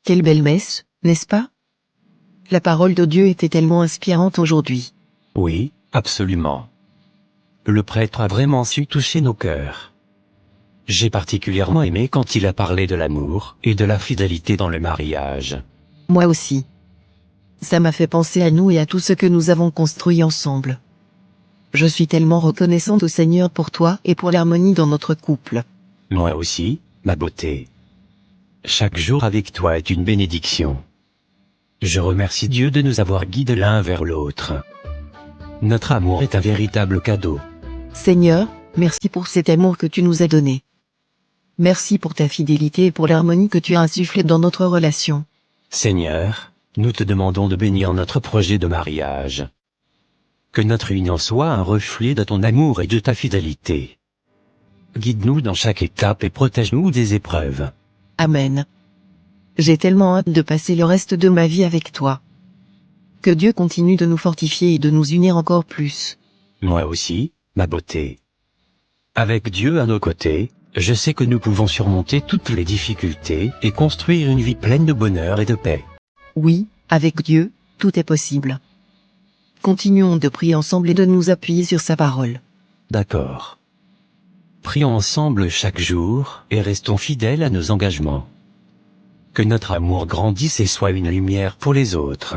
Quelle belle messe, n'est-ce pas? La parole de Dieu était tellement inspirante aujourd'hui. Oui, absolument. Le prêtre a vraiment su toucher nos cœurs. J'ai particulièrement aimé quand il a parlé de l'amour et de la fidélité dans le mariage. Moi aussi. Ça m'a fait penser à nous et à tout ce que nous avons construit ensemble. Je suis tellement reconnaissante au Seigneur pour toi et pour l'harmonie dans notre couple. Moi aussi, ma beauté. Chaque jour avec toi est une bénédiction. Je remercie Dieu de nous avoir guidés l'un vers l'autre. Notre amour est un véritable cadeau. Seigneur, merci pour cet amour que tu nous as donné. Merci pour ta fidélité et pour l'harmonie que tu as insufflée dans notre relation. Seigneur, nous te demandons de bénir notre projet de mariage. Que notre union soit un reflet de ton amour et de ta fidélité. Guide-nous dans chaque étape et protège-nous des épreuves. Amen. J'ai tellement hâte de passer le reste de ma vie avec toi. Que Dieu continue de nous fortifier et de nous unir encore plus. Moi aussi, ma beauté. Avec Dieu à nos côtés, je sais que nous pouvons surmonter toutes les difficultés et construire une vie pleine de bonheur et de paix. Oui, avec Dieu, tout est possible. Continuons de prier ensemble et de nous appuyer sur sa parole. D'accord. Prions ensemble chaque jour et restons fidèles à nos engagements. Que notre amour grandisse et soit une lumière pour les autres.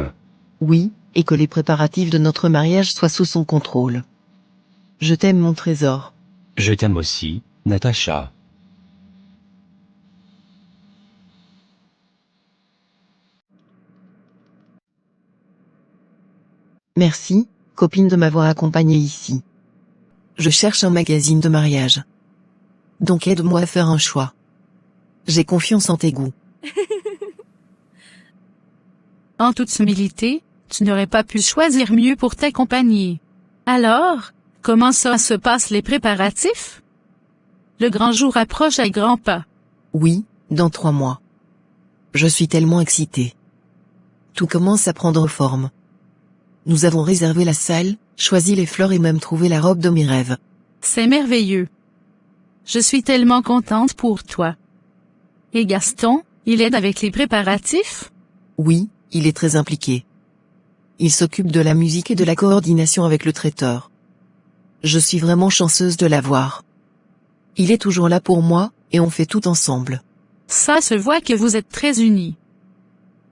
Oui, et que les préparatifs de notre mariage soient sous son contrôle. Je t'aime mon trésor. Je t'aime aussi, Natacha. Merci, copine de m'avoir accompagnée ici. Je cherche un magazine de mariage. Donc aide-moi à faire un choix. J'ai confiance en tes goûts. En toute humilité, tu n'aurais pas pu choisir mieux pour t'accompagner. Alors, comment ça se passent les préparatifs? Le grand jour approche à grands pas. Oui, dans 3 mois. Je suis tellement excitée. Tout commence à prendre forme. Nous avons réservé la salle, choisi les fleurs et même trouvé la robe de mes rêves. C'est merveilleux. Je suis tellement contente pour toi. Et Gaston, il aide avec les préparatifs? Oui, il est très impliqué. Il s'occupe de la musique et de la coordination avec le traiteur. Je suis vraiment chanceuse de l'avoir. Il est toujours là pour moi, et on fait tout ensemble. Ça se voit que vous êtes très unis.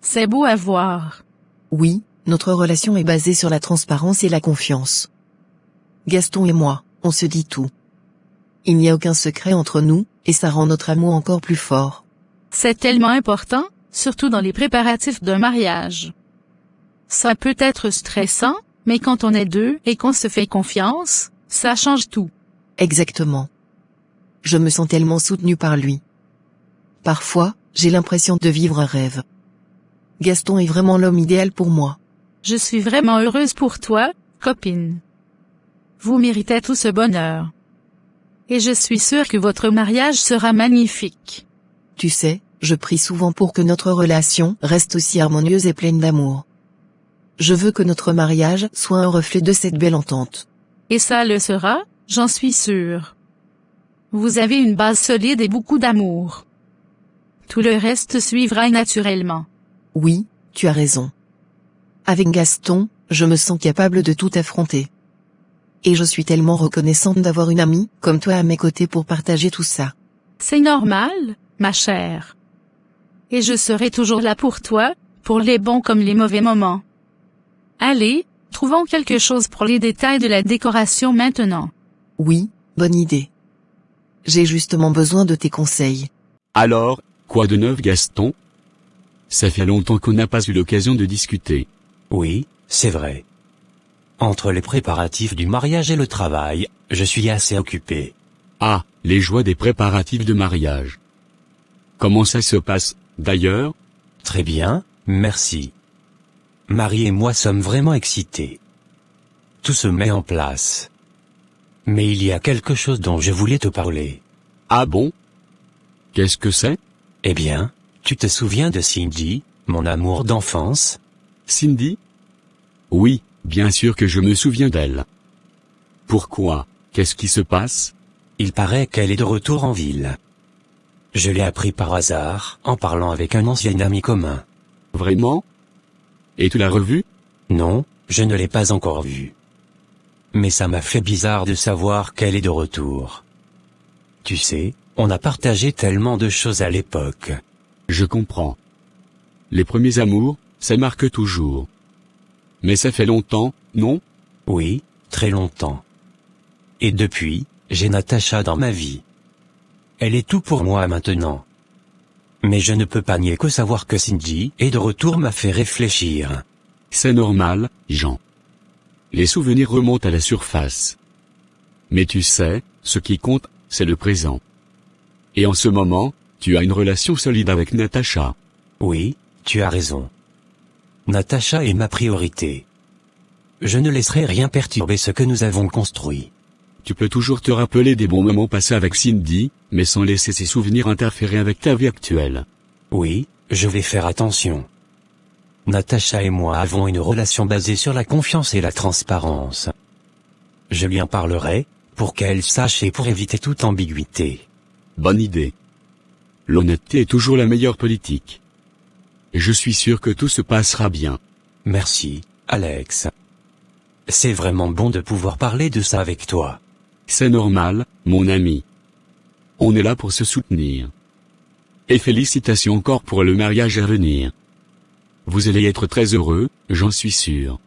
C'est beau à voir. Oui, notre relation est basée sur la transparence et la confiance. Gaston et moi, on se dit tout. Il n'y a aucun secret entre nous, et ça rend notre amour encore plus fort. C'est tellement important, surtout dans les préparatifs d'un mariage. Ça peut être stressant, mais quand on est deux et qu'on se fait confiance, ça change tout. Exactement. Je me sens tellement soutenue par lui. Parfois, j'ai l'impression de vivre un rêve. Gaston est vraiment l'homme idéal pour moi. Je suis vraiment heureuse pour toi, copine. Vous méritez tout ce bonheur. Et je suis sûre que votre mariage sera magnifique. Tu sais, je prie souvent pour que notre relation reste aussi harmonieuse et pleine d'amour. Je veux que notre mariage soit un reflet de cette belle entente. Et ça le sera, j'en suis sûre. Vous avez une base solide et beaucoup d'amour. Tout le reste suivra naturellement. Oui, tu as raison. Avec Gaston, je me sens capable de tout affronter. Et je suis tellement reconnaissante d'avoir une amie comme toi à mes côtés pour partager tout ça. C'est normal, ma chère. Et je serai toujours là pour toi, pour les bons comme les mauvais moments. Allez, trouvons quelque chose pour les détails de la décoration maintenant. Oui, bonne idée. J'ai justement besoin de tes conseils. Alors, quoi de neuf Gaston? Ça fait longtemps qu'on n'a pas eu l'occasion de discuter. Oui, c'est vrai. Entre les préparatifs du mariage et le travail, je suis assez occupé. Ah, les joies des préparatifs de mariage. Comment ça se passe, d'ailleurs? Très bien, merci. Marie et moi sommes vraiment excités. Tout se met en place. Mais il y a quelque chose dont je voulais te parler. Ah bon? Qu'est-ce que c'est? Eh bien, tu te souviens de Cindy, mon amour d'enfance? Cindy? Oui, bien sûr que je me souviens d'elle. Pourquoi? Qu'est-ce qui se passe? Il paraît qu'elle est de retour en ville. Je l'ai appris par hasard, en parlant avec un ancien ami commun. Vraiment? Et tu l'as revue? Non, je ne l'ai pas encore vue. Mais ça m'a fait bizarre de savoir qu'elle est de retour. Tu sais, on a partagé tellement de choses à l'époque. Je comprends. Les premiers amours, ça marque toujours. Mais ça fait longtemps, non? Oui, très longtemps. Et depuis, j'ai Natacha dans ma vie. Elle est tout pour moi maintenant. Mais je ne peux pas nier que savoir que Cindy est de retour m'a fait réfléchir. C'est normal, Jean. Les souvenirs remontent à la surface. Mais tu sais, ce qui compte, c'est le présent. Et en ce moment, tu as une relation solide avec Natacha. Oui, tu as raison. Natacha est ma priorité. Je ne laisserai rien perturber ce que nous avons construit. Tu peux toujours te rappeler des bons moments passés avec Cindy, mais sans laisser ces souvenirs interférer avec ta vie actuelle. Oui, je vais faire attention. Natacha et moi avons une relation basée sur la confiance et la transparence. Je lui en parlerai, pour qu'elle sache et pour éviter toute ambiguïté. Bonne idée. L'honnêteté est toujours la meilleure politique. Je suis sûr que tout se passera bien. Merci, Alex. C'est vraiment bon de pouvoir parler de ça avec toi. C'est normal, mon ami. On est là pour se soutenir. Et félicitations encore pour le mariage à venir. Vous allez être très heureux, j'en suis sûr.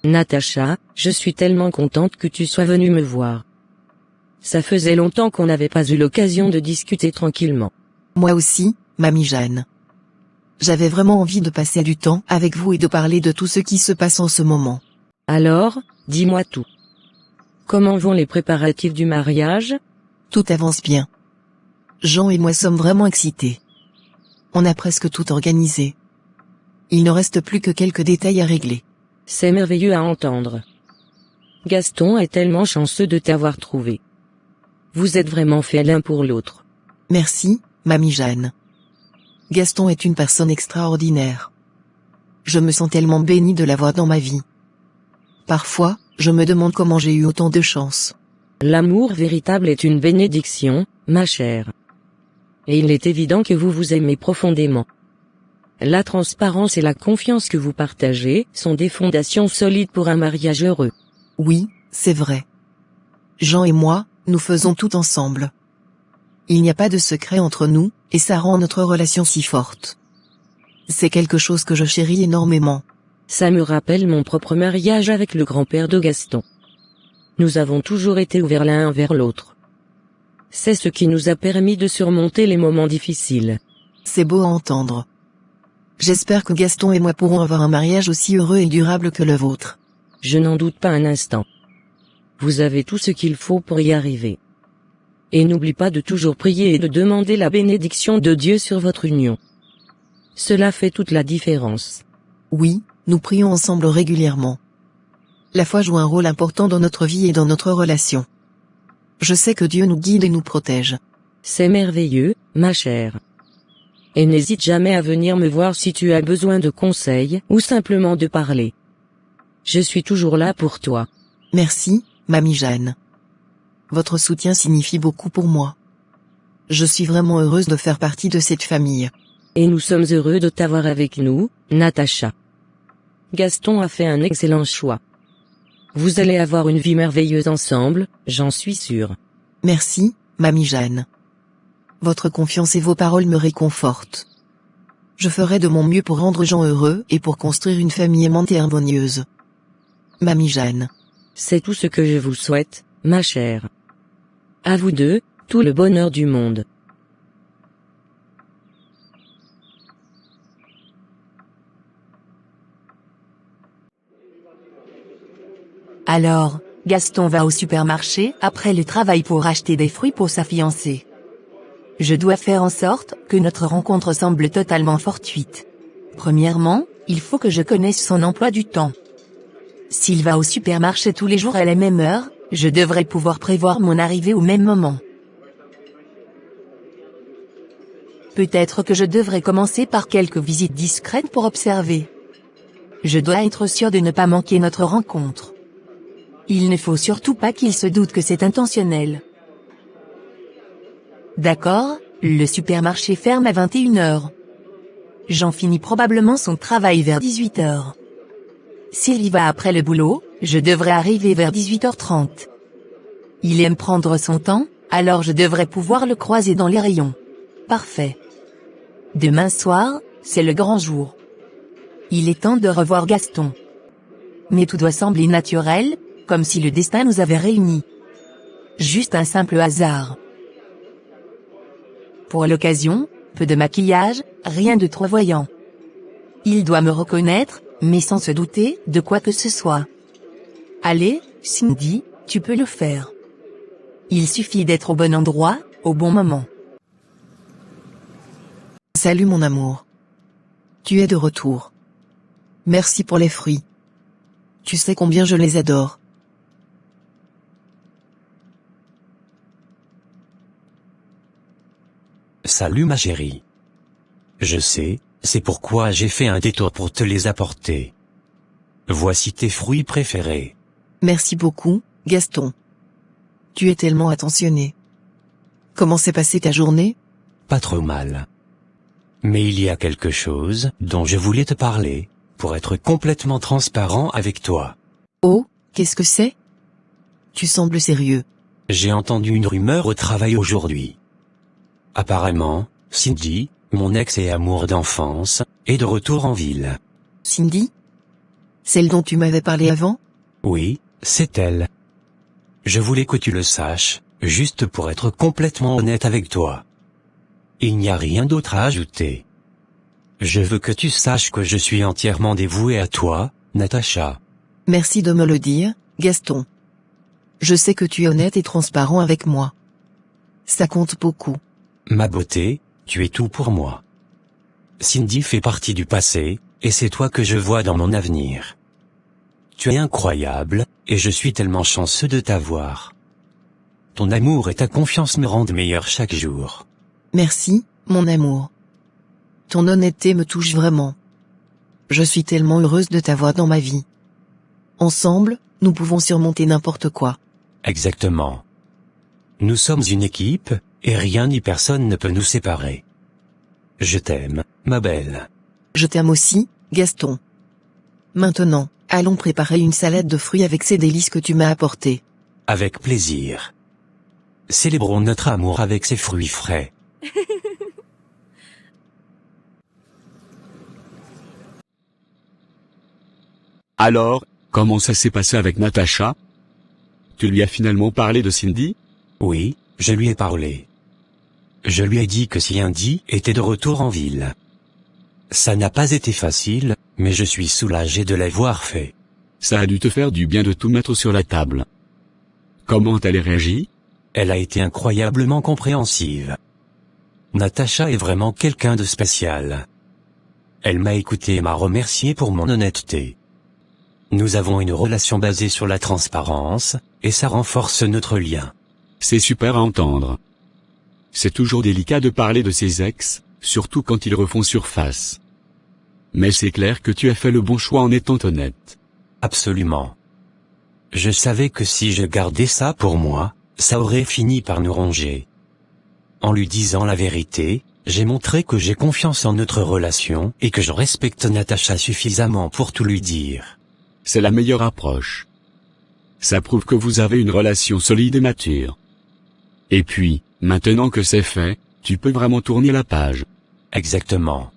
Natacha, je suis tellement contente que tu sois venue me voir. Ça faisait longtemps qu'on n'avait pas eu l'occasion de discuter tranquillement. Moi aussi, mamie Jeanne. J'avais vraiment envie de passer du temps avec vous et de parler de tout ce qui se passe en ce moment. Alors, dis-moi tout. Comment vont les préparatifs du mariage? Tout avance bien. Jean et moi sommes vraiment excités. On a presque tout organisé. Il ne reste plus que quelques détails à régler. C'est merveilleux à entendre. Gaston est tellement chanceux de t'avoir trouvé. Vous êtes vraiment faits l'un pour l'autre. Merci, mamie Jeanne. Gaston est une personne extraordinaire. Je me sens tellement bénie de l'avoir dans ma vie. Parfois, je me demande comment j'ai eu autant de chance. L'amour véritable est une bénédiction, ma chère. Et il est évident que vous vous aimez profondément. La transparence et la confiance que vous partagez sont des fondations solides pour un mariage heureux. Oui, c'est vrai. Jean et moi, nous faisons tout ensemble. Il n'y a pas de secret entre nous, et ça rend notre relation si forte. C'est quelque chose que je chéris énormément. Ça me rappelle mon propre mariage avec le grand-père de Gaston. Nous avons toujours été ouverts l'un envers l'autre. C'est ce qui nous a permis de surmonter les moments difficiles. C'est beau à entendre. J'espère que Gaston et moi pourrons avoir un mariage aussi heureux et durable que le vôtre. Je n'en doute pas un instant. Vous avez tout ce qu'il faut pour y arriver. Et n'oublie pas de toujours prier et de demander la bénédiction de Dieu sur votre union. Cela fait toute la différence. Oui, nous prions ensemble régulièrement. La foi joue un rôle important dans notre vie et dans notre relation. Je sais que Dieu nous guide et nous protège. C'est merveilleux, ma chère. Et n'hésite jamais à venir me voir si tu as besoin de conseils ou simplement de parler. Je suis toujours là pour toi. Merci, mamie Jeanne. Votre soutien signifie beaucoup pour moi. Je suis vraiment heureuse de faire partie de cette famille. Et nous sommes heureux de t'avoir avec nous, Natacha. Gaston a fait un excellent choix. Vous allez avoir une vie merveilleuse ensemble, j'en suis sûre. Merci, mamie Jeanne. Votre confiance et vos paroles me réconfortent. Je ferai de mon mieux pour rendre Jean heureux et pour construire une famille aimante et harmonieuse. Mamie Jeanne. C'est tout ce que je vous souhaite, ma chère. À vous deux, tout le bonheur du monde. Alors, Gaston va au supermarché après le travail pour acheter des fruits pour sa fiancée. Je dois faire en sorte que notre rencontre semble totalement fortuite. Premièrement, il faut que je connaisse son emploi du temps. S'il va au supermarché tous les jours à la même heure, je devrais pouvoir prévoir mon arrivée au même moment. Peut-être que je devrais commencer par quelques visites discrètes pour observer. Je dois être sûr de ne pas manquer notre rencontre. Il ne faut surtout pas qu'il se doute que c'est intentionnel. D'accord, le supermarché ferme à 21h. Jean finit probablement son travail vers 18h. S'il y va après le boulot, je devrais arriver vers 18h30. Il aime prendre son temps, alors je devrais pouvoir le croiser dans les rayons. Parfait. Demain soir, c'est le grand jour. Il est temps de revoir Gaston. Mais tout doit sembler naturel, comme si le destin nous avait réunis. Juste un simple hasard. Pour l'occasion, peu de maquillage, rien de trop voyant. Il doit me reconnaître, mais sans se douter de quoi que ce soit. Allez, Cindy, tu peux le faire. Il suffit d'être au bon endroit, au bon moment. Salut mon amour. Tu es de retour. Merci pour les fruits. Tu sais combien je les adore. Salut ma chérie. Je sais, c'est pourquoi j'ai fait un détour pour te les apporter. Voici tes fruits préférés. Merci beaucoup, Gaston. Tu es tellement attentionné. Comment s'est passée ta journée? Pas trop mal. Mais il y a quelque chose dont je voulais te parler, pour être complètement transparent avec toi. Oh, qu'est-ce que c'est? Tu sembles sérieux. J'ai entendu une rumeur au travail aujourd'hui. Apparemment, Cindy, mon ex et amour d'enfance, est de retour en ville. Cindy? Celle dont tu m'avais parlé avant? Oui, c'est elle. Je voulais que tu le saches, juste pour être complètement honnête avec toi. Il n'y a rien d'autre à ajouter. Je veux que tu saches que je suis entièrement dévoué à toi, Natacha. Merci de me le dire, Gaston. Je sais que tu es honnête et transparent avec moi. Ça compte beaucoup. Ma beauté, tu es tout pour moi. Cindy fait partie du passé, et c'est toi que je vois dans mon avenir. Tu es incroyable, et je suis tellement chanceux de t'avoir. Ton amour et ta confiance me rendent meilleur chaque jour. Merci, mon amour. Ton honnêteté me touche vraiment. Je suis tellement heureuse de t'avoir dans ma vie. Ensemble, nous pouvons surmonter n'importe quoi. Exactement. Nous sommes une équipe, et rien ni personne ne peut nous séparer. Je t'aime, ma belle. Je t'aime aussi, Gaston. Maintenant, allons préparer une salade de fruits avec ces délices que tu m'as apportées. Avec plaisir. Célébrons notre amour avec ces fruits frais. Alors, comment ça s'est passé avec Natacha? Tu lui as finalement parlé de Cindy? Oui, je lui ai parlé. Je lui ai dit que Cindy était de retour en ville. Ça n'a pas été facile, mais je suis soulagé de l'avoir fait. Ça a dû te faire du bien de tout mettre sur la table. Comment elle a réagi? Elle a été incroyablement compréhensive. Natacha est vraiment quelqu'un de spécial. Elle m'a écouté et m'a remercié pour mon honnêteté. Nous avons une relation basée sur la transparence, et ça renforce notre lien. C'est super à entendre. C'est toujours délicat de parler de ses ex, surtout quand ils refont surface. Mais c'est clair que tu as fait le bon choix en étant honnête. Absolument. Je savais que si je gardais ça pour moi, ça aurait fini par nous ronger. En lui disant la vérité, j'ai montré que j'ai confiance en notre relation et que je respecte Natacha suffisamment pour tout lui dire. C'est la meilleure approche. Ça prouve que vous avez une relation solide et mature. Et puis, maintenant que c'est fait, tu peux vraiment tourner la page. Exactement.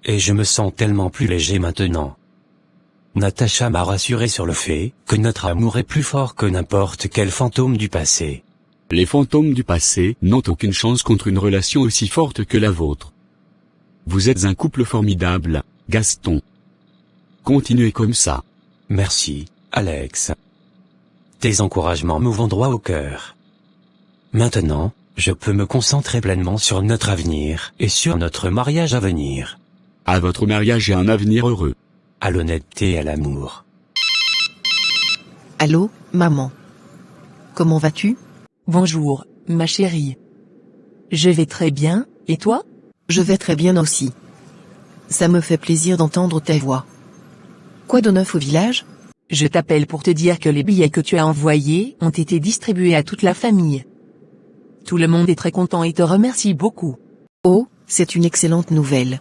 Et je me sens tellement plus léger maintenant. Natacha m'a rassuré sur le fait que notre amour est plus fort que n'importe quel fantôme du passé. Les fantômes du passé n'ont aucune chance contre une relation aussi forte que la vôtre. Vous êtes un couple formidable, Gaston. Continuez comme ça. Merci, Alex. Tes encouragements me vont droit au cœur. Maintenant, je peux me concentrer pleinement sur notre avenir et sur notre mariage à venir. À votre mariage et un avenir heureux. À l'honnêteté et à l'amour. Allô, maman. Comment vas-tu? Bonjour, ma chérie. Je vais très bien, et toi? Je vais très bien aussi. Ça me fait plaisir d'entendre ta voix. Quoi de neuf au village? Je t'appelle pour te dire que les billets que tu as envoyés ont été distribués à toute la famille. Tout le monde est très content et te remercie beaucoup. Oh, c'est une excellente nouvelle.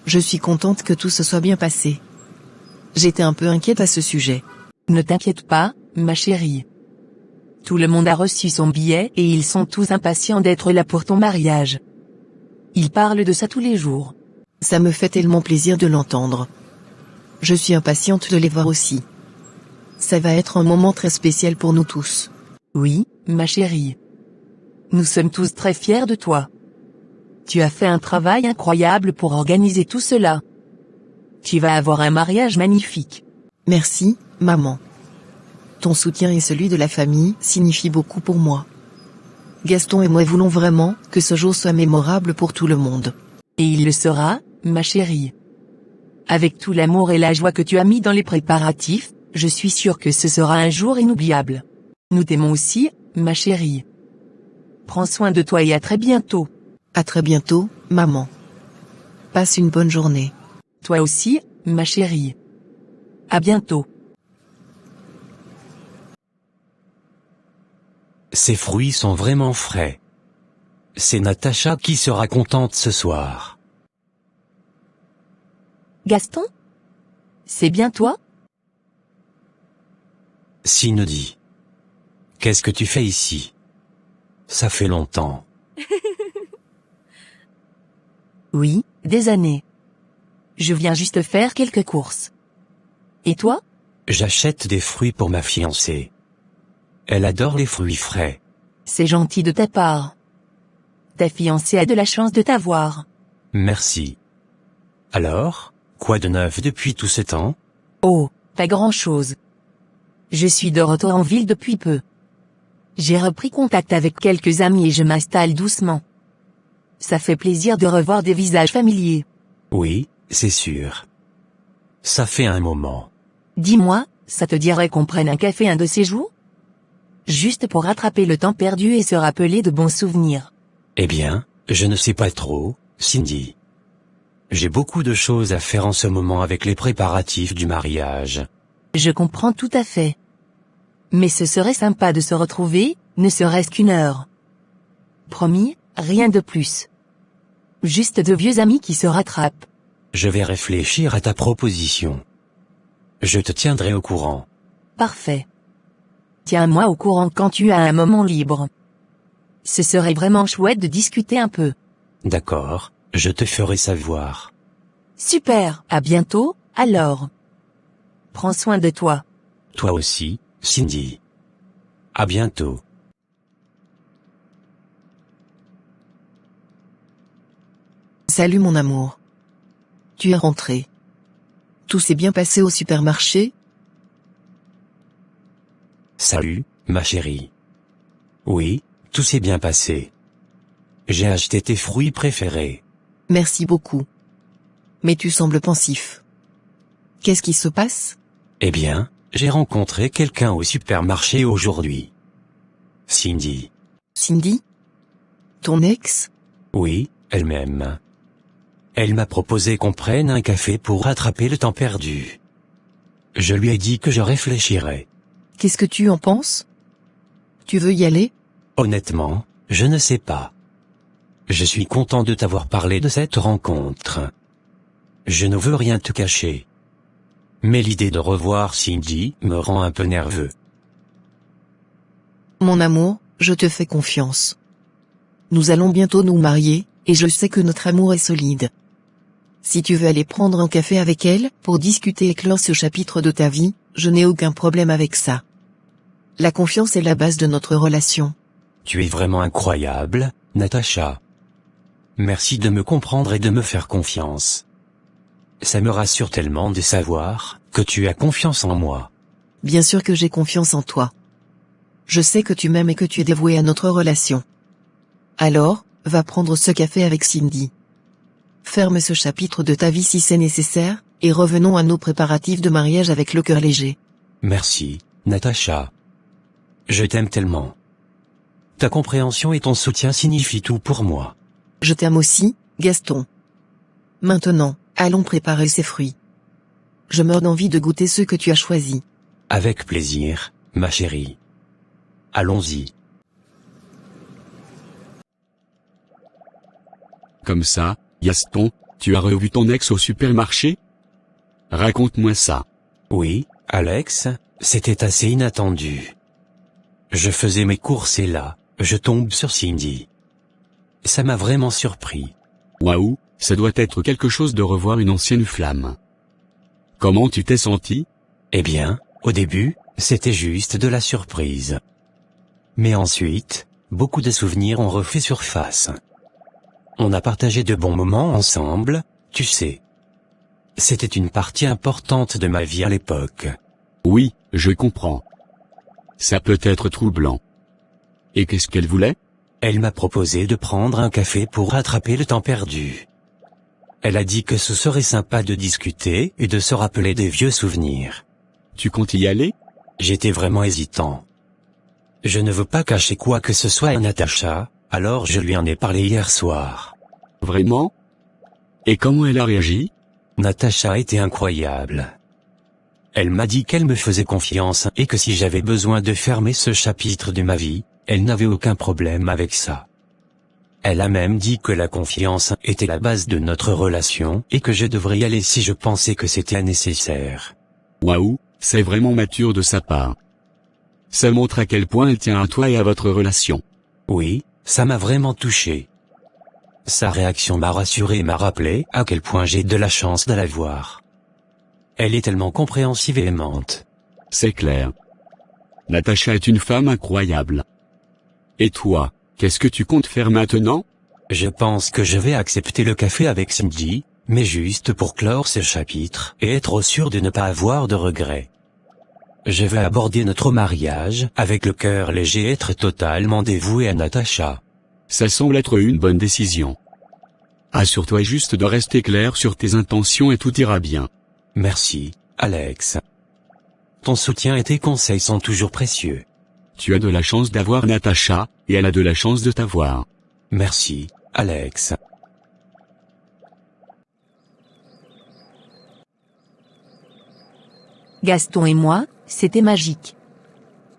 Je suis contente que tout se soit bien passé. J'étais un peu inquiète à ce sujet. Ne t'inquiète pas, ma chérie. Tout le monde a reçu son billet et ils sont tous impatients d'être là pour ton mariage. Ils parlent de ça tous les jours. Ça me fait tellement plaisir de l'entendre. Je suis impatiente de les voir aussi. Ça va être un moment très spécial pour nous tous. Oui, ma chérie. Nous sommes tous très fiers de toi. Tu as fait un travail incroyable pour organiser tout cela. Tu vas avoir un mariage magnifique. Merci, maman. Ton soutien et celui de la famille signifient beaucoup pour moi. Gaston et moi voulons vraiment que ce jour soit mémorable pour tout le monde. Et il le sera, ma chérie. Avec tout l'amour et la joie que tu as mis dans les préparatifs, je suis sûre que ce sera un jour inoubliable. Nous t'aimons aussi, ma chérie. Prends soin de toi et à très bientôt. À très bientôt, maman. Passe une bonne journée. Toi aussi, ma chérie. À bientôt. Ces fruits sont vraiment frais. C'est Natacha qui sera contente ce soir. Gaston? C'est bien toi? Cindy. Qu'est-ce que tu fais ici? Ça fait longtemps. Oui, des années. Je viens juste faire quelques courses. Et toi? J'achète des fruits pour ma fiancée. Elle adore les fruits frais. C'est gentil de ta part. Ta fiancée a de la chance de t'avoir. Merci. Alors, quoi de neuf depuis tout ce temps? Oh, pas grand-chose. Je suis de retour en ville depuis peu. J'ai repris contact avec quelques amis et je m'installe doucement. Ça fait plaisir de revoir des visages familiers. Oui, c'est sûr. Ça fait un moment. Dis-moi, ça te dirait qu'on prenne un café un de ces jours? Juste pour rattraper le temps perdu et se rappeler de bons souvenirs. Eh bien, je ne sais pas trop, Cindy. J'ai beaucoup de choses à faire en ce moment avec les préparatifs du mariage. Je comprends tout à fait. Mais ce serait sympa de se retrouver, ne serait-ce qu'une heure. Promis, rien de plus. Juste de vieux amis qui se rattrapent. Je vais réfléchir à ta proposition. Je te tiendrai au courant. Parfait. Tiens-moi au courant quand tu as un moment libre. Ce serait vraiment chouette de discuter un peu. D'accord, je te ferai savoir. Super, à bientôt, alors. Prends soin de toi. Toi aussi, Cindy. À bientôt. Salut mon amour. Tu es rentré. Tout s'est bien passé au supermarché? Salut, ma chérie. Oui, tout s'est bien passé. J'ai acheté tes fruits préférés. Merci beaucoup. Mais tu sembles pensif. Qu'est-ce qui se passe? Eh bien, j'ai rencontré quelqu'un au supermarché aujourd'hui. Cindy. Cindy? Ton ex? Oui, elle-même. Elle m'a proposé qu'on prenne un café pour rattraper le temps perdu. Je lui ai dit que je réfléchirais. Qu'est-ce que tu en penses? Tu veux y aller? Honnêtement, je ne sais pas. Je suis content de t'avoir parlé de cette rencontre. Je ne veux rien te cacher. Mais l'idée de revoir Cindy me rend un peu nerveux. Mon amour, je te fais confiance. Nous allons bientôt nous marier, et je sais que notre amour est solide. Si tu veux aller prendre un café avec elle, pour discuter et clore ce chapitre de ta vie, je n'ai aucun problème avec ça. La confiance est la base de notre relation. Tu es vraiment incroyable, Natacha. Merci de me comprendre et de me faire confiance. Ça me rassure tellement de savoir que tu as confiance en moi. Bien sûr que j'ai confiance en toi. Je sais que tu m'aimes et que tu es dévoué à notre relation. Alors, va prendre ce café avec Cindy. Ferme ce chapitre de ta vie si c'est nécessaire, et revenons à nos préparatifs de mariage avec le cœur léger. Merci, Natacha. Je t'aime tellement. Ta compréhension et ton soutien signifient tout pour moi. Je t'aime aussi, Gaston. Maintenant, allons préparer ces fruits. Je meurs d'envie de goûter ce que tu as choisi. Avec plaisir, ma chérie. Allons-y. Comme ça, Gaston, tu as revu ton ex au supermarché? Raconte-moi ça. Oui, Alex, c'était assez inattendu. Je faisais mes courses et là, je tombe sur Cindy. Ça m'a vraiment surpris. Waouh, ça doit être quelque chose de revoir une ancienne flamme. Comment tu t'es senti? Eh bien, au début, c'était juste de la surprise. Mais ensuite, beaucoup de souvenirs ont refait surface. On a partagé de bons moments ensemble, tu sais. C'était une partie importante de ma vie à l'époque. Oui, je comprends. Ça peut être troublant. Et qu'est-ce qu'elle voulait? Elle m'a proposé de prendre un café pour rattraper le temps perdu. Elle a dit que ce serait sympa de discuter et de se rappeler des vieux souvenirs. Tu comptes y aller? J'étais vraiment hésitant. Je ne veux pas cacher quoi que ce soit à Natacha, alors je lui en ai parlé hier soir. Vraiment? Et comment elle a réagi? Natacha était incroyable. Elle m'a dit qu'elle me faisait confiance et que si j'avais besoin de fermer ce chapitre de ma vie, elle n'avait aucun problème avec ça. Elle a même dit que la confiance était la base de notre relation et que je devrais y aller si je pensais que c'était nécessaire. Waouh, c'est vraiment mature de sa part. Ça montre à quel point elle tient à toi et à votre relation. Oui, ça m'a vraiment touché. Sa réaction m'a rassuré et m'a rappelé à quel point j'ai de la chance de la voir. Elle est tellement compréhensive et aimante. C'est clair. Natacha est une femme incroyable. Et toi, qu'est-ce que tu comptes faire maintenant? Je pense que je vais accepter le café avec Cindy, mais juste pour clore ce chapitre et être sûr de ne pas avoir de regrets. Je vais aborder notre mariage avec le cœur léger et être totalement dévoué à Natacha. Ça semble être une bonne décision. Assure-toi juste de rester clair sur tes intentions et tout ira bien. Merci, Alex. Ton soutien et tes conseils sont toujours précieux. Tu as de la chance d'avoir Natacha, et elle a de la chance de t'avoir. Merci, Alex. Gaston et moi, c'était magique.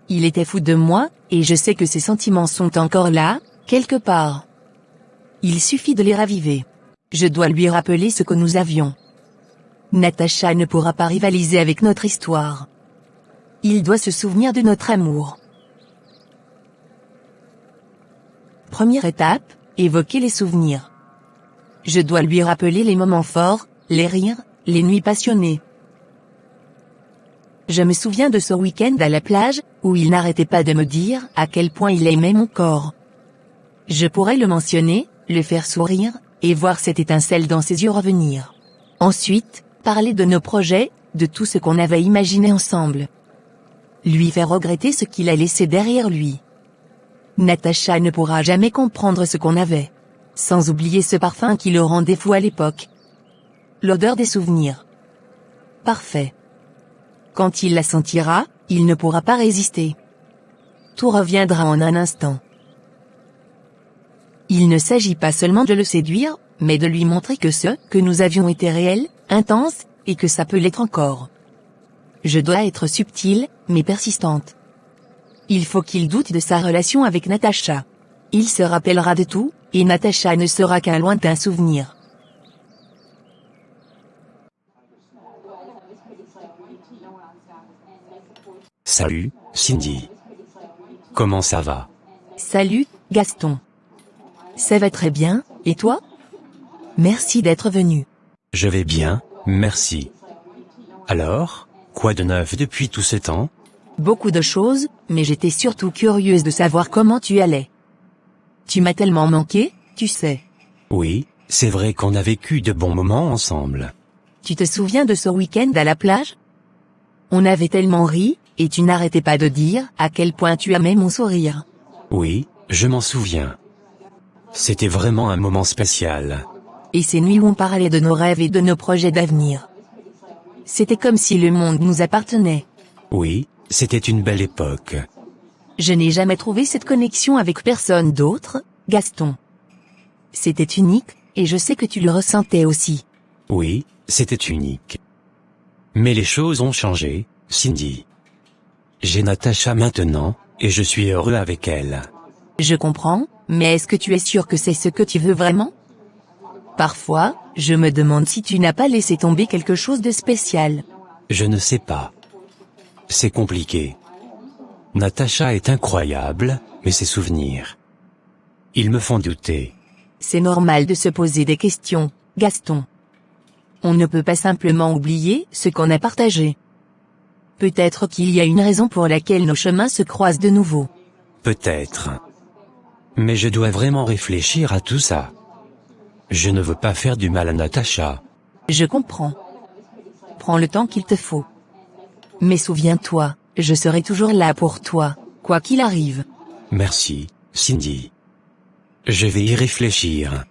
Il était fou de moi, et je sais que ses sentiments sont encore là, quelque part. Il suffit de les raviver. Je dois lui rappeler ce que nous avions. Natacha ne pourra pas rivaliser avec notre histoire. Il doit se souvenir de notre amour. Première étape, évoquer les souvenirs. Je dois lui rappeler les moments forts, les rires, les nuits passionnées. Je me souviens de ce week-end à la plage, où il n'arrêtait pas de me dire à quel point il aimait mon corps. Je pourrais le mentionner, le faire sourire, et voir cette étincelle dans ses yeux revenir. Ensuite, parler de nos projets, de tout ce qu'on avait imaginé ensemble. Lui faire regretter ce qu'il a laissé derrière lui. Natacha ne pourra jamais comprendre ce qu'on avait. Sans oublier ce parfum qui le rendait fou à l'époque. L'odeur des souvenirs. Parfait. Quand il la sentira, il ne pourra pas résister. Tout reviendra en un instant. Il ne s'agit pas seulement de le séduire, mais de lui montrer que ce que nous avions été réel, intense, et que ça peut l'être encore. Je dois être subtile, mais persistante. Il faut qu'il doute de sa relation avec Natacha. Il se rappellera de tout, et Natacha ne sera qu'un lointain souvenir. Salut, Cindy. Comment ça va? Salut, Gaston. Ça va très bien, et toi? Merci d'être venu. Je vais bien, merci. Alors, quoi de neuf depuis tout ce temps? Beaucoup de choses, mais j'étais surtout curieuse de savoir comment tu allais. Tu m'as tellement manqué, tu sais. Oui, c'est vrai qu'on a vécu de bons moments ensemble. Tu te souviens de ce week-end à la plage? On avait tellement ri, et tu n'arrêtais pas de dire à quel point tu aimais mon sourire. Oui, je m'en souviens. C'était vraiment un moment spécial. Et ces nuits où on parlait de nos rêves et de nos projets d'avenir. C'était comme si le monde nous appartenait. Oui, c'était une belle époque. Je n'ai jamais trouvé cette connexion avec personne d'autre, Gaston. C'était unique, et je sais que tu le ressentais aussi. Oui, c'était unique. Mais les choses ont changé, Cindy. J'ai Natacha maintenant, et je suis heureux avec elle. Je comprends, mais est-ce que tu es sûr que c'est ce que tu veux vraiment? Parfois, je me demande si tu n'as pas laissé tomber quelque chose de spécial. Je ne sais pas. C'est compliqué. Natacha est incroyable, mais ses souvenirs, ils me font douter. C'est normal de se poser des questions, Gaston. On ne peut pas simplement oublier ce qu'on a partagé. Peut-être qu'il y a une raison pour laquelle nos chemins se croisent de nouveau. Peut-être. Mais je dois vraiment réfléchir à tout ça. Je ne veux pas faire du mal à Natacha. Je comprends. Prends le temps qu'il te faut. Mais souviens-toi, je serai toujours là pour toi, quoi qu'il arrive. Merci, Cindy. Je vais y réfléchir.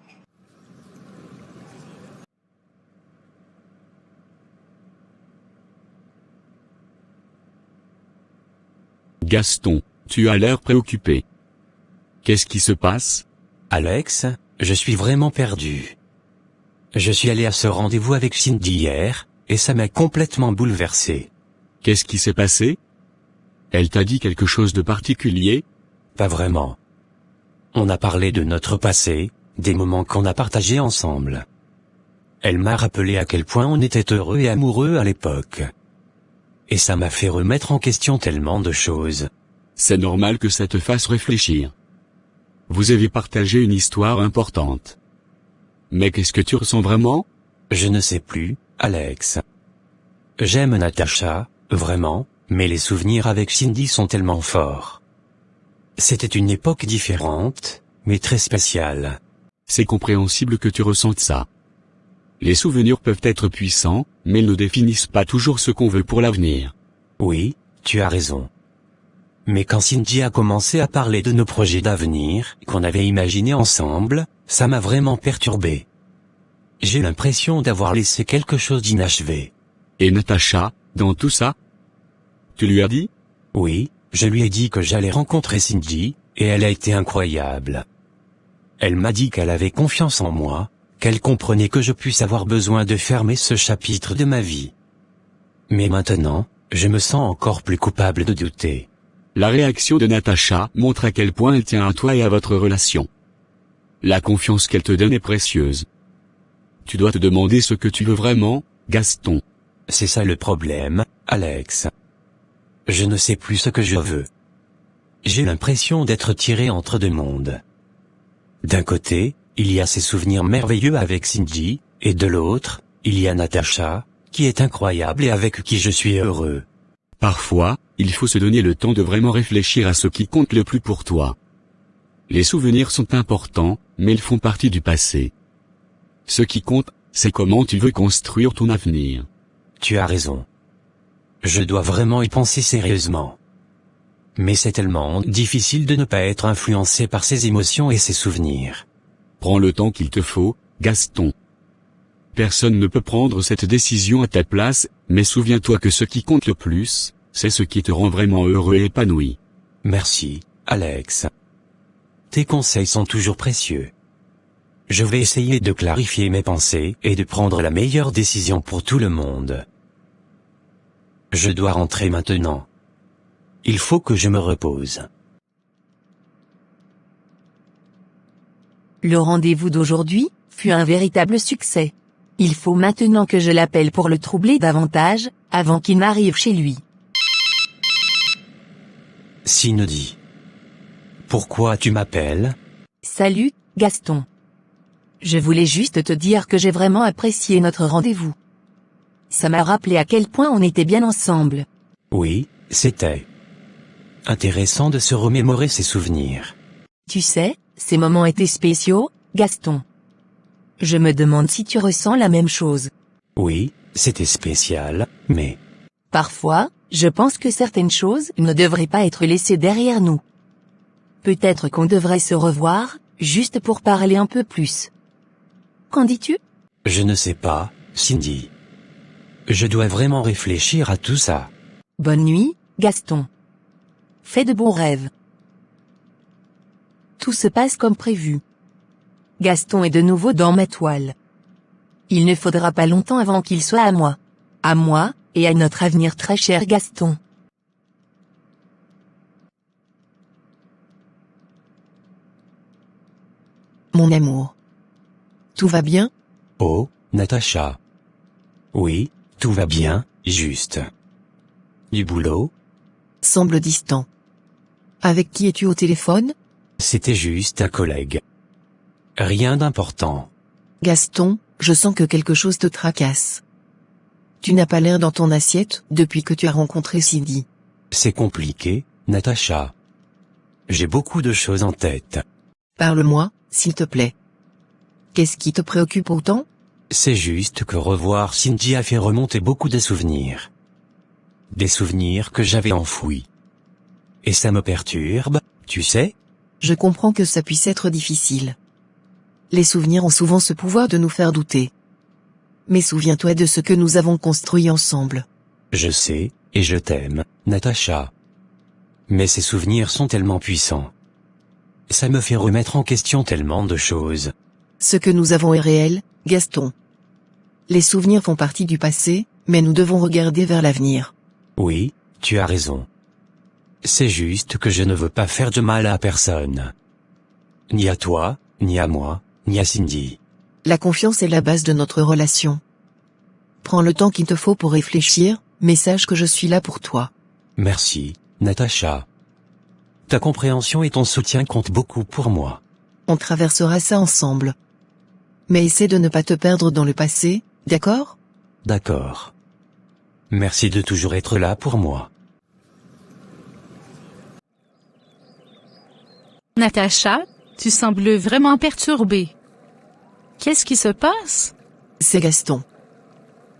Gaston, tu as l'air préoccupé. Qu'est-ce qui se passe? Alex, je suis vraiment perdu. Je suis allé à ce rendez-vous avec Cindy hier, et ça m'a complètement bouleversé. Qu'est-ce qui s'est passé? Elle t'a dit quelque chose de particulier? Pas vraiment. On a parlé de notre passé, des moments qu'on a partagés ensemble. Elle m'a rappelé à quel point on était heureux et amoureux à l'époque. Et ça m'a fait remettre en question tellement de choses. C'est normal que ça te fasse réfléchir. Vous avez partagé une histoire importante. Mais qu'est-ce que tu ressens vraiment? Je ne sais plus, Alex. J'aime Natacha, vraiment, mais les souvenirs avec Cindy sont tellement forts. C'était une époque différente, mais très spéciale. C'est compréhensible que tu ressentes ça. Les souvenirs peuvent être puissants, mais ils ne définissent pas toujours ce qu'on veut pour l'avenir. Oui, tu as raison. Mais quand Cindy a commencé à parler de nos projets d'avenir, qu'on avait imaginés ensemble, ça m'a vraiment perturbé. J'ai l'impression d'avoir laissé quelque chose d'inachevé. Et Natacha, dans tout ça? Tu lui as dit? Oui, je lui ai dit que j'allais rencontrer Cindy, et elle a été incroyable. Elle m'a dit qu'elle avait confiance en moi, qu'elle comprenait que je puisse avoir besoin de fermer ce chapitre de ma vie. Mais maintenant, je me sens encore plus coupable de douter. La réaction de Natacha montre à quel point elle tient à toi et à votre relation. La confiance qu'elle te donne est précieuse. Tu dois te demander ce que tu veux vraiment, Gaston. C'est ça le problème, Alex. Je ne sais plus ce que je veux. J'ai l'impression d'être tiré entre deux mondes. D'un côté, il y a ces souvenirs merveilleux avec Cindy, et de l'autre, il y a Natacha, qui est incroyable et avec qui je suis heureux. Parfois, il faut se donner le temps de vraiment réfléchir à ce qui compte le plus pour toi. Les souvenirs sont importants, mais ils font partie du passé. Ce qui compte, c'est comment tu veux construire ton avenir. Tu as raison. Je dois vraiment y penser sérieusement. Mais c'est tellement difficile de ne pas être influencé par ses émotions et ses souvenirs. Prends le temps qu'il te faut, Gaston. Personne ne peut prendre cette décision à ta place, mais souviens-toi que ce qui compte le plus, c'est ce qui te rend vraiment heureux et épanoui. Merci, Alex. Tes conseils sont toujours précieux. Je vais essayer de clarifier mes pensées et de prendre la meilleure décision pour tout le monde. Je dois rentrer maintenant. Il faut que je me repose. Le rendez-vous d'aujourd'hui fut un véritable succès. Il faut maintenant que je l'appelle pour le troubler davantage, avant qu'il n'arrive chez lui. Cindy. Pourquoi tu m'appelles? Salut, Gaston. Je voulais juste te dire que j'ai vraiment apprécié notre rendez-vous. Ça m'a rappelé à quel point on était bien ensemble. Oui, c'était intéressant de se remémorer ces souvenirs. Tu sais, ces moments étaient spéciaux, Gaston. Je me demande si tu ressens la même chose. Oui, c'était spécial, mais... Parfois, je pense que certaines choses ne devraient pas être laissées derrière nous. Peut-être qu'on devrait se revoir, juste pour parler un peu plus. Qu'en dis-tu? Je ne sais pas, Cindy. Je dois vraiment réfléchir à tout ça. Bonne nuit, Gaston. Fais de bons rêves. Tout se passe comme prévu. Gaston est de nouveau dans ma toile. Il ne faudra pas longtemps avant qu'il soit à moi. À moi, et à notre avenir très cher Gaston. Mon amour. Tout va bien? Oh, Natacha. Oui, tout va bien, juste. Du boulot? Semble distant. Avec qui es-tu au téléphone? C'était juste un collègue. Rien d'important. Gaston, je sens que quelque chose te tracasse. Tu n'as pas l'air dans ton assiette depuis que tu as rencontré Cindy. C'est compliqué, Natacha. J'ai beaucoup de choses en tête. Parle-moi, s'il te plaît. Qu'est-ce qui te préoccupe autant? C'est juste que revoir Cindy a fait remonter beaucoup de souvenirs. Des souvenirs que j'avais enfouis. Et ça me perturbe, tu sais? Je comprends que ça puisse être difficile. Les souvenirs ont souvent ce pouvoir de nous faire douter. Mais souviens-toi de ce que nous avons construit ensemble. Je sais, et je t'aime, Natacha. Mais ces souvenirs sont tellement puissants. Ça me fait remettre en question tellement de choses. Ce que nous avons est réel, Gaston. Les souvenirs font partie du passé, mais nous devons regarder vers l'avenir. Oui, tu as raison. C'est juste que je ne veux pas faire de mal à personne. Ni à toi, ni à moi, ni à Cindy. La confiance est la base de notre relation. Prends le temps qu'il te faut pour réfléchir, mais sache que je suis là pour toi. Merci, Natacha. Ta compréhension et ton soutien comptent beaucoup pour moi. On traversera ça ensemble. Mais essaie de ne pas te perdre dans le passé, d'accord? D'accord. Merci de toujours être là pour moi. Natacha, tu sembles vraiment perturbée. Qu'est-ce qui se passe? C'est Gaston.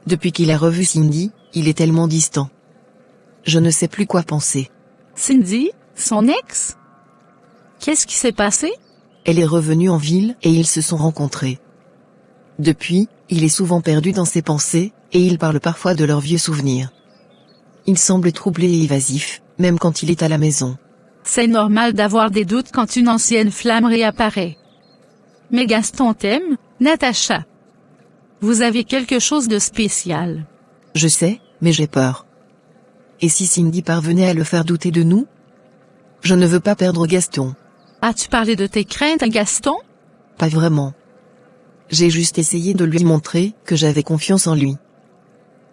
Depuis qu'il a revu Cindy, il est tellement distant. Je ne sais plus quoi penser. Cindy, son ex? Qu'est-ce qui s'est passé? Elle est revenue en ville et ils se sont rencontrés. Depuis, il est souvent perdu dans ses pensées, et il parle parfois de leurs vieux souvenirs. Il semble troublé et évasif, même quand il est à la maison. C'est normal d'avoir des doutes quand une ancienne flamme réapparaît. Mais Gaston t'aime, Natacha. Vous avez quelque chose de spécial. Je sais, mais j'ai peur. Et si Cindy parvenait à le faire douter de nous? Je ne veux pas perdre Gaston. As-tu parlé de tes craintes à Gaston? Pas vraiment. J'ai juste essayé de lui montrer que j'avais confiance en lui.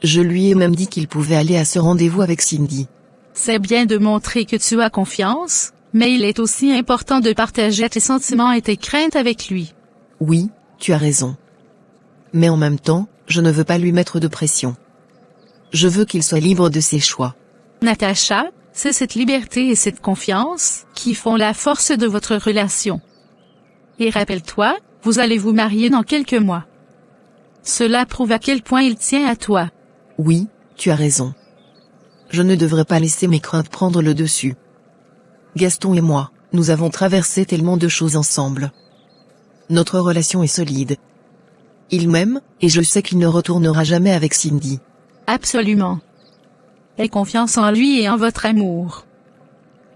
Je lui ai même dit qu'il pouvait aller à ce rendez-vous avec Cindy. C'est bien de montrer que tu as confiance, mais il est aussi important de partager tes sentiments et tes craintes avec lui. Oui, tu as raison. Mais en même temps, je ne veux pas lui mettre de pression. Je veux qu'il soit libre de ses choix. Natacha, c'est cette liberté et cette confiance qui font la force de votre relation. Et rappelle-toi, vous allez vous marier dans quelques mois. Cela prouve à quel point il tient à toi. Oui, tu as raison. Je ne devrais pas laisser mes craintes prendre le dessus. Gaston et moi, nous avons traversé tellement de choses ensemble. Notre relation est solide. Il m'aime, et je sais qu'il ne retournera jamais avec Cindy. Absolument. Aie confiance en lui et en votre amour.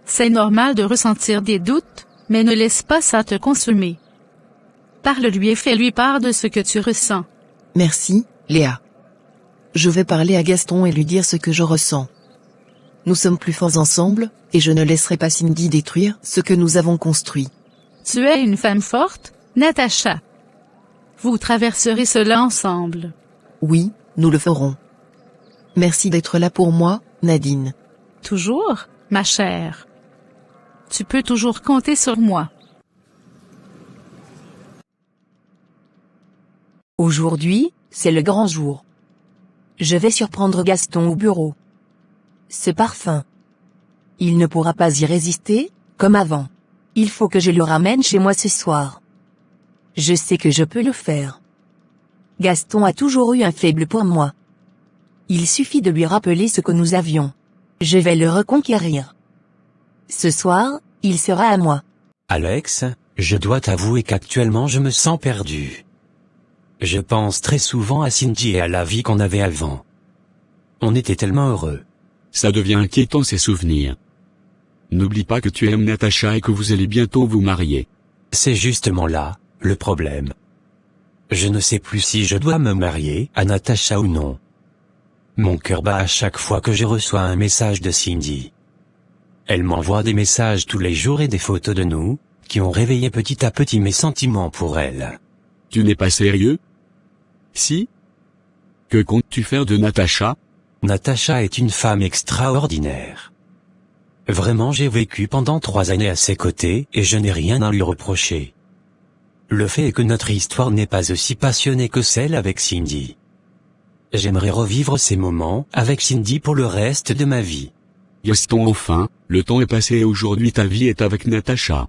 C'est normal de ressentir des doutes, mais ne laisse pas ça te consumer. Parle-lui et fais-lui part de ce que tu ressens. Merci, Léa. Je vais parler à Gaston et lui dire ce que je ressens. Nous sommes plus forts ensemble, et je ne laisserai pas Cindy détruire ce que nous avons construit. Tu es une femme forte, Natacha. Vous traverserez cela ensemble. Oui, nous le ferons. Merci d'être là pour moi, Nadine. Toujours, ma chère. Tu peux toujours compter sur moi. Aujourd'hui, c'est le grand jour. Je vais surprendre Gaston au bureau. Ce parfum. Il ne pourra pas y résister, comme avant. Il faut que je le ramène chez moi ce soir. Je sais que je peux le faire. Gaston a toujours eu un faible pour moi. Il suffit de lui rappeler ce que nous avions. Je vais le reconquérir. Ce soir, il sera à moi. Alex, je dois t'avouer qu'actuellement je me sens perdu. Je pense très souvent à Cindy et à la vie qu'on avait avant. On était tellement heureux. Ça devient inquiétant ces souvenirs. N'oublie pas que tu aimes Natacha et que vous allez bientôt vous marier. C'est justement là, le problème. Je ne sais plus si je dois me marier à Natacha ou non. Mon cœur bat à chaque fois que je reçois un message de Cindy. Elle m'envoie des messages tous les jours et des photos de nous, qui ont réveillé petit à petit mes sentiments pour elle. Tu n'es pas sérieux? Si? Que comptes-tu faire de Natacha? Natacha est une femme extraordinaire. Vraiment, j'ai vécu pendant 3 années à ses côtés et je n'ai rien à lui reprocher. Le fait est que notre histoire n'est pas aussi passionnée que celle avec Cindy. J'aimerais revivre ces moments avec Cindy pour le reste de ma vie. Gaston, enfin, le temps est passé et aujourd'hui ta vie est avec Natacha.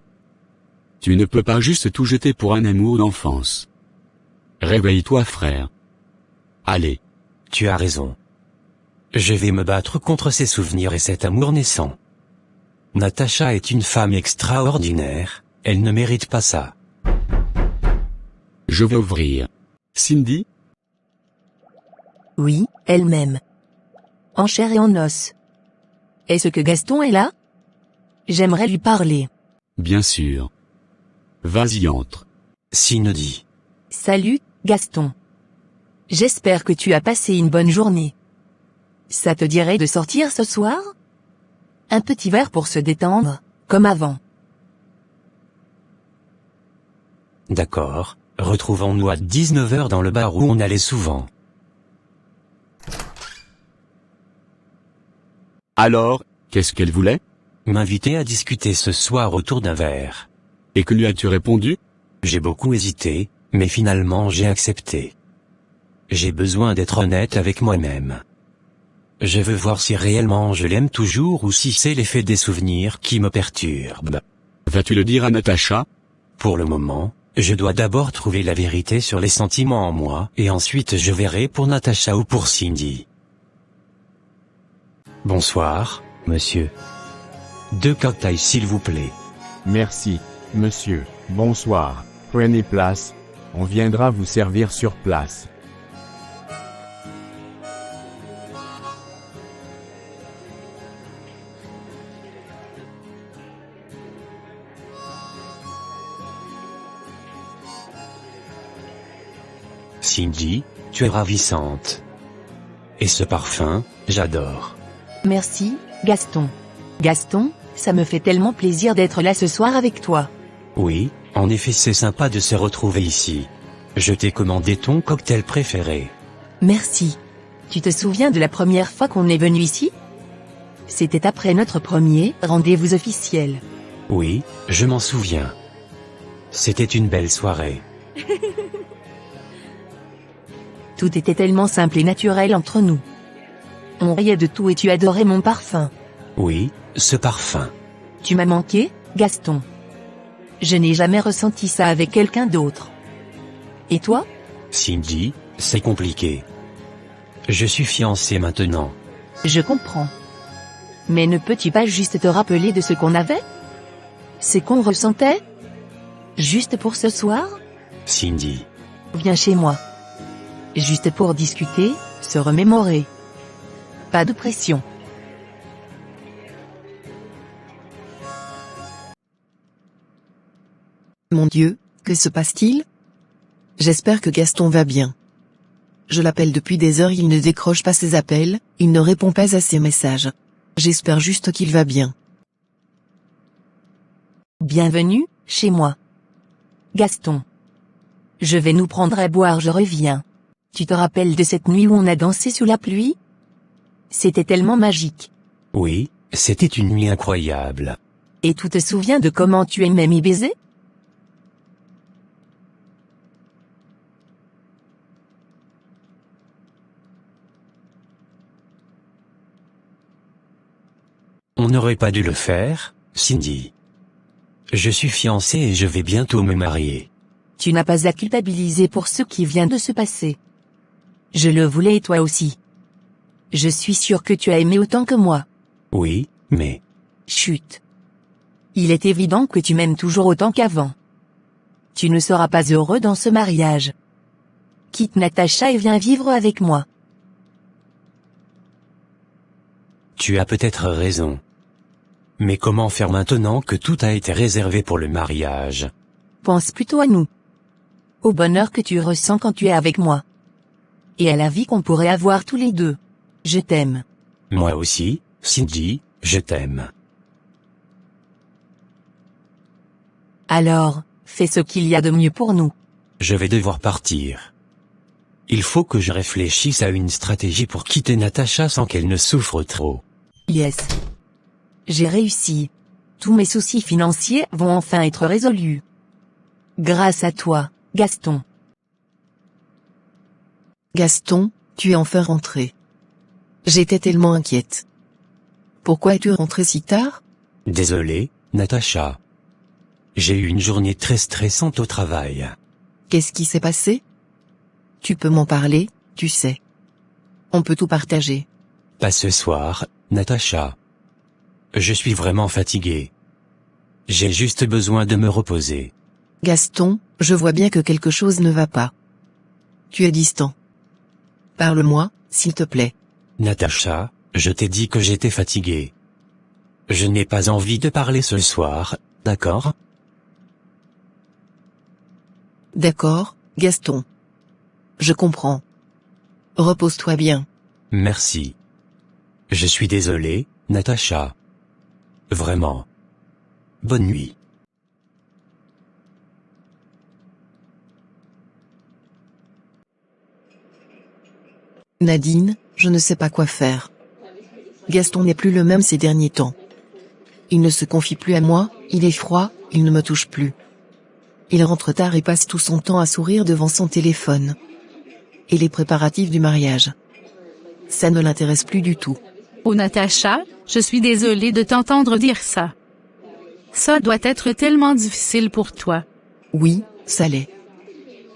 Tu ne peux pas juste tout jeter pour un amour d'enfance. Réveille-toi, frère. Allez. Tu as raison. Je vais me battre contre ces souvenirs et cet amour naissant. Natacha est une femme extraordinaire, elle ne mérite pas ça. Je vais ouvrir. Cindy? Oui, elle-même. En chair et en os. Est-ce que Gaston est là? J'aimerais lui parler. Bien sûr. Vas-y, entre. Cindy. Salut, Gaston. J'espère que tu as passé une bonne journée. Ça te dirait de sortir ce soir? Un petit verre pour se détendre, comme avant. D'accord, retrouvons-nous à 19h dans le bar où on allait souvent. Alors, qu'est-ce qu'elle voulait? M'inviter à discuter ce soir autour d'un verre. Et que lui as-tu répondu? J'ai beaucoup hésité, mais finalement j'ai accepté. J'ai besoin d'être honnête avec moi-même. Je veux voir si réellement je l'aime toujours ou si c'est l'effet des souvenirs qui me perturbe. Vas-tu le dire à Natacha? Pour le moment, je dois d'abord trouver la vérité sur les sentiments en moi et ensuite je verrai pour Natacha ou pour Cindy. Bonsoir, monsieur. 2 cocktails s'il vous plaît. Merci, monsieur. Bonsoir. Prenez place. On viendra vous servir sur place. Cindy, tu es ravissante. Et ce parfum, j'adore. Merci, Gaston. Gaston, ça me fait tellement plaisir d'être là ce soir avec toi. Oui, en effet c'est sympa de se retrouver ici. Je t'ai commandé ton cocktail préféré. Merci. Tu te souviens de la première fois qu'on est venu ici? C'était après notre premier rendez-vous officiel. Oui, je m'en souviens. C'était une belle soirée. Tout était tellement simple et naturel entre nous. On riait de tout et tu adorais mon parfum. Oui, ce parfum. Tu m'as manqué, Gaston. Je n'ai jamais ressenti ça avec quelqu'un d'autre. Et toi? Cindy, c'est compliqué. Je suis fiancé maintenant. Je comprends. Mais ne peux-tu pas juste te rappeler de ce qu'on avait? C'est qu'on ressentait? Juste pour ce soir? Cindy. Viens chez moi. Juste pour discuter, se remémorer. Pas de pression. Mon Dieu, que se passe-t-il? J'espère que Gaston va bien. Je l'appelle depuis des heures, il ne décroche pas ses appels, il ne répond pas à ses messages. J'espère juste qu'il va bien. Bienvenue, chez moi. Gaston. Je vais nous prendre à boire, je reviens. Tu te rappelles de cette nuit où on a dansé sous la pluie? C'était tellement magique. Oui, c'était une nuit incroyable. Et tu te souviens de comment tu aimais m'y baiser? On n'aurait pas dû le faire, Cindy. Je suis fiancé et je vais bientôt me marier. Tu n'as pas à culpabiliser pour ce qui vient de se passer. Je le voulais et toi aussi. Je suis sûr que tu as aimé autant que moi. Oui, mais... Chut. Il est évident que tu m'aimes toujours autant qu'avant. Tu ne seras pas heureux dans ce mariage. Quitte Natacha et viens vivre avec moi. Tu as peut-être raison. Mais comment faire maintenant que tout a été réservé pour le mariage? Pense plutôt à nous. Au bonheur que tu ressens quand tu es avec moi. Et à la vie qu'on pourrait avoir tous les deux. Je t'aime. Moi aussi, Cindy, je t'aime. Alors, fais ce qu'il y a de mieux pour nous. Je vais devoir partir. Il faut que je réfléchisse à une stratégie pour quitter Natacha sans qu'elle ne souffre trop. Yes. J'ai réussi. Tous mes soucis financiers vont enfin être résolus. Grâce à toi, Gaston. Gaston, tu es enfin rentré. J'étais tellement inquiète. Pourquoi es-tu rentré si tard? Désolé, Natacha. J'ai eu une journée très stressante au travail. Qu'est-ce qui s'est passé? Tu peux m'en parler, tu sais. On peut tout partager. Pas ce soir, Natacha. Je suis vraiment fatigué. J'ai juste besoin de me reposer. Gaston, je vois bien que quelque chose ne va pas. Tu es distant. Parle-moi, s'il te plaît. Natacha, je t'ai dit que j'étais fatigué. Je n'ai pas envie de parler ce soir, d'accord? D'accord, Gaston. Je comprends. Repose-toi bien. Merci. Je suis désolé, Natacha. Vraiment. Bonne nuit. Nadine, je ne sais pas quoi faire. Gaston n'est plus le même ces derniers temps. Il ne se confie plus à moi, il est froid, il ne me touche plus. Il rentre tard et passe tout son temps à sourire devant son téléphone. Et les préparatifs du mariage. Ça ne l'intéresse plus du tout. Oh Natacha, je suis désolée de t'entendre dire ça. Ça doit être tellement difficile pour toi. Oui, ça l'est.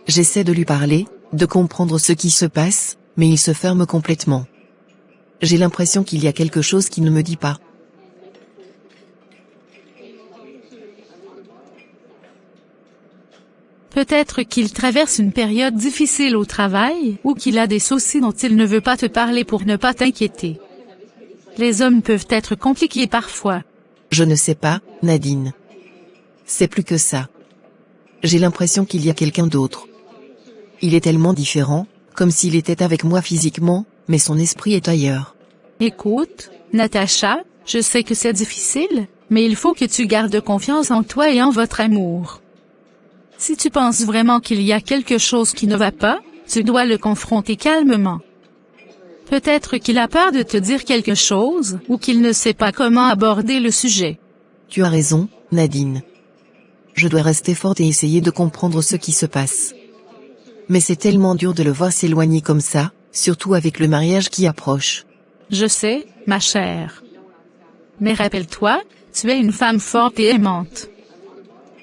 J'essaie de lui parler, de comprendre ce qui se passe, mais il se ferme complètement. J'ai l'impression qu'il y a quelque chose qui ne me dit pas. Peut-être qu'il traverse une période difficile au travail, ou qu'il a des soucis dont il ne veut pas te parler pour ne pas t'inquiéter. Les hommes peuvent être compliqués parfois. Je ne sais pas, Nadine. C'est plus que ça. J'ai l'impression qu'il y a quelqu'un d'autre. Il est tellement différent, comme s'il était avec moi physiquement, mais son esprit est ailleurs. Écoute, Natacha, je sais que c'est difficile, mais il faut que tu gardes confiance en toi et en votre amour. Si tu penses vraiment qu'il y a quelque chose qui ne va pas, tu dois le confronter calmement. Peut-être qu'il a peur de te dire quelque chose, ou qu'il ne sait pas comment aborder le sujet. Tu as raison, Nadine. Je dois rester forte et essayer de comprendre ce qui se passe. Mais c'est tellement dur de le voir s'éloigner comme ça, surtout avec le mariage qui approche. Je sais, ma chère. Mais rappelle-toi, tu es une femme forte et aimante.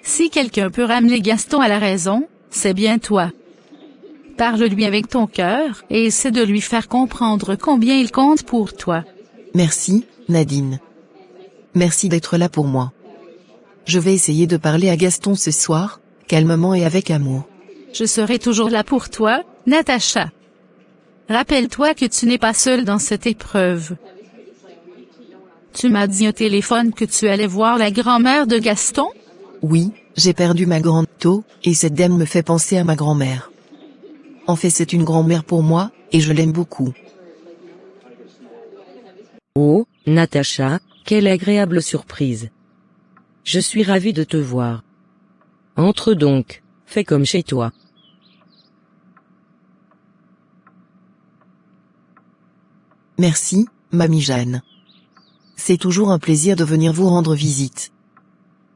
Si quelqu'un peut ramener Gaston à la raison, c'est bien toi. Parle-lui avec ton cœur, et essaie de lui faire comprendre combien il compte pour toi. Merci, Nadine. Merci d'être là pour moi. Je vais essayer de parler à Gaston ce soir, calmement et avec amour. Je serai toujours là pour toi, Natacha. Rappelle-toi que tu n'es pas seule dans cette épreuve. Tu m'as dit au téléphone que tu allais voir la grand-mère de Gaston? Oui, j'ai perdu ma grande tôt, et cette dame me fait penser à ma grand-mère. En fait, c'est une grand-mère pour moi, et je l'aime beaucoup. Oh, Natacha, quelle agréable surprise. Je suis ravie de te voir. Entre donc, fais comme chez toi. Merci, Mamie Jeanne. C'est toujours un plaisir de venir vous rendre visite.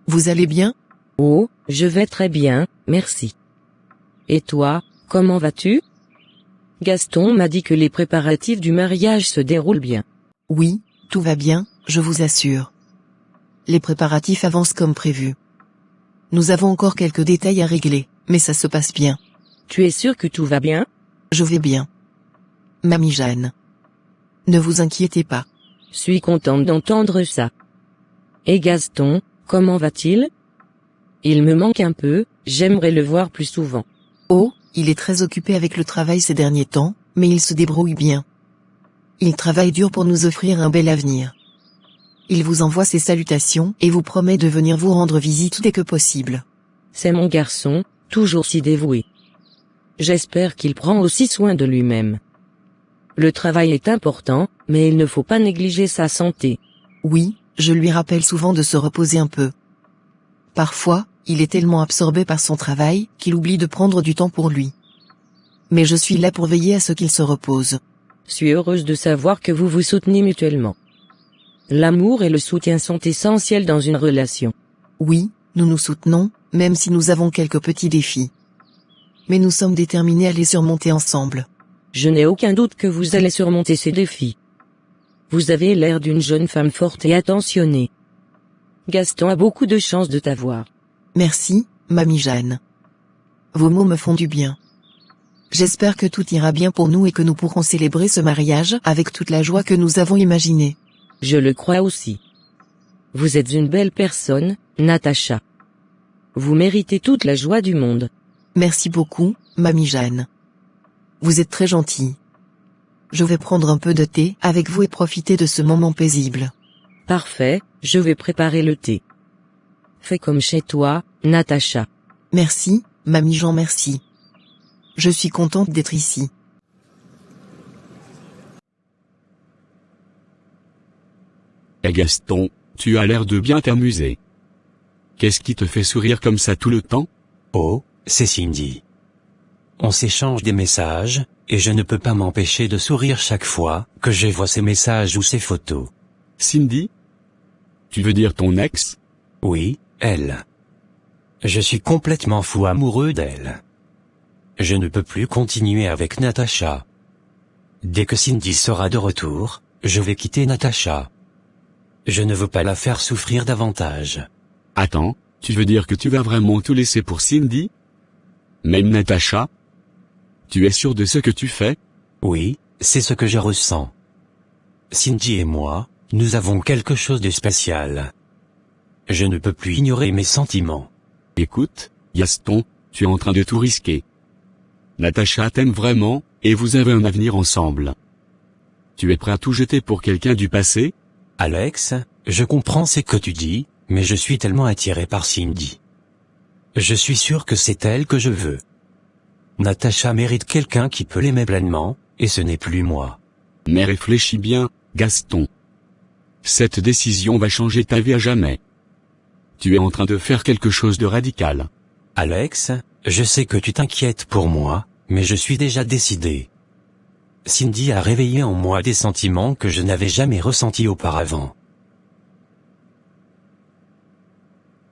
Vous allez bien? Oh, je vais très bien, merci. Et toi, comment vas-tu? Gaston m'a dit que les préparatifs du mariage se déroulent bien. Oui, tout va bien, je vous assure. Les préparatifs avancent comme prévu. Nous avons encore quelques détails à régler, mais ça se passe bien. Tu es sûr que tout va bien? Je vais bien. Mamie Jeanne. Ne vous inquiétez pas. Suis contente d'entendre ça. Et Gaston, comment va-t-il? Il me manque un peu, j'aimerais le voir plus souvent. Oh, il est très occupé avec le travail ces derniers temps, mais il se débrouille bien. Il travaille dur pour nous offrir un bel avenir. Il vous envoie ses salutations et vous promet de venir vous rendre visite dès que possible. C'est mon garçon, toujours si dévoué. J'espère qu'il prend aussi soin de lui-même. Le travail est important, mais il ne faut pas négliger sa santé. Oui, je lui rappelle souvent de se reposer un peu. Parfois, il est tellement absorbé par son travail qu'il oublie de prendre du temps pour lui. Mais je suis là pour veiller à ce qu'il se repose. Je suis heureuse de savoir que vous vous soutenez mutuellement. L'amour et le soutien sont essentiels dans une relation. Oui, nous nous soutenons, même si nous avons quelques petits défis. Mais nous sommes déterminés à les surmonter ensemble. Je n'ai aucun doute que vous allez surmonter ces défis. Vous avez l'air d'une jeune femme forte et attentionnée. Gaston a beaucoup de chance de t'avoir. Merci, Mamie Jeanne. Vos mots me font du bien. J'espère que tout ira bien pour nous et que nous pourrons célébrer ce mariage avec toute la joie que nous avons imaginée. Je le crois aussi. Vous êtes une belle personne, Natacha. Vous méritez toute la joie du monde. Merci beaucoup, Mamie Jeanne. Vous êtes très gentille. Je vais prendre un peu de thé avec vous et profiter de ce moment paisible. Parfait, je vais préparer le thé. Fais comme chez toi, Natacha. Merci, Mamie Jean, merci. Je suis contente d'être ici. Eh Gaston, tu as l'air de bien t'amuser. Qu'est-ce qui te fait sourire comme ça tout le temps? Oh, c'est Cindy. On s'échange des messages, et je ne peux pas m'empêcher de sourire chaque fois que je vois ces messages ou ces photos. Cindy? Tu veux dire ton ex? Oui, elle. Je suis complètement fou amoureux d'elle. Je ne peux plus continuer avec Natacha. Dès que Cindy sera de retour, je vais quitter Natacha. Je ne veux pas la faire souffrir davantage. Attends, tu veux dire que tu vas vraiment tout laisser pour Cindy? Même Natacha? Tu es sûr de ce que tu fais? Oui, c'est ce que je ressens. Cindy et moi, nous avons quelque chose de spécial. Je ne peux plus ignorer mes sentiments. Écoute, Gaston, tu es en train de tout risquer. Natacha t'aime vraiment, et vous avez un avenir ensemble. Tu es prêt à tout jeter pour quelqu'un du passé? Alex, je comprends ce que tu dis, mais je suis tellement attiré par Cindy. Je suis sûr que c'est elle que je veux. Natacha mérite quelqu'un qui peut l'aimer pleinement, et ce n'est plus moi. Mais réfléchis bien, Gaston. Cette décision va changer ta vie à jamais. Tu es en train de faire quelque chose de radical. Alex, je sais que tu t'inquiètes pour moi, mais je suis déjà décidé. Cindy a réveillé en moi des sentiments que je n'avais jamais ressentis auparavant.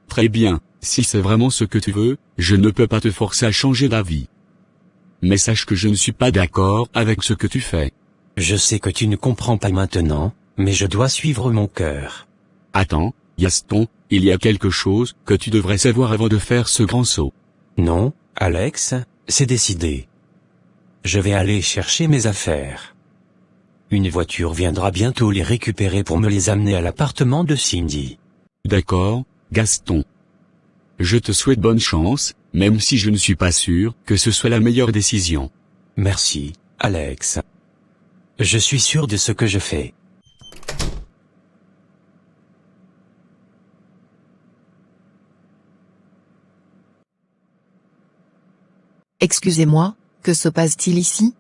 Très bien, si c'est vraiment ce que tu veux, je ne peux pas te forcer à changer d'avis. Mais sache que je ne suis pas d'accord avec ce que tu fais. Je sais que tu ne comprends pas maintenant, mais je dois suivre mon cœur. Attends, Gaston, il y a quelque chose que tu devrais savoir avant de faire ce grand saut. Non, Alex, c'est décidé. Je vais aller chercher mes affaires. Une voiture viendra bientôt les récupérer pour me les amener à l'appartement de Cindy. D'accord, Gaston. Je te souhaite bonne chance, même si je ne suis pas sûr que ce soit la meilleure décision. Merci, Alex. Je suis sûr de ce que je fais. Excusez-moi, que se passe-t-il ici?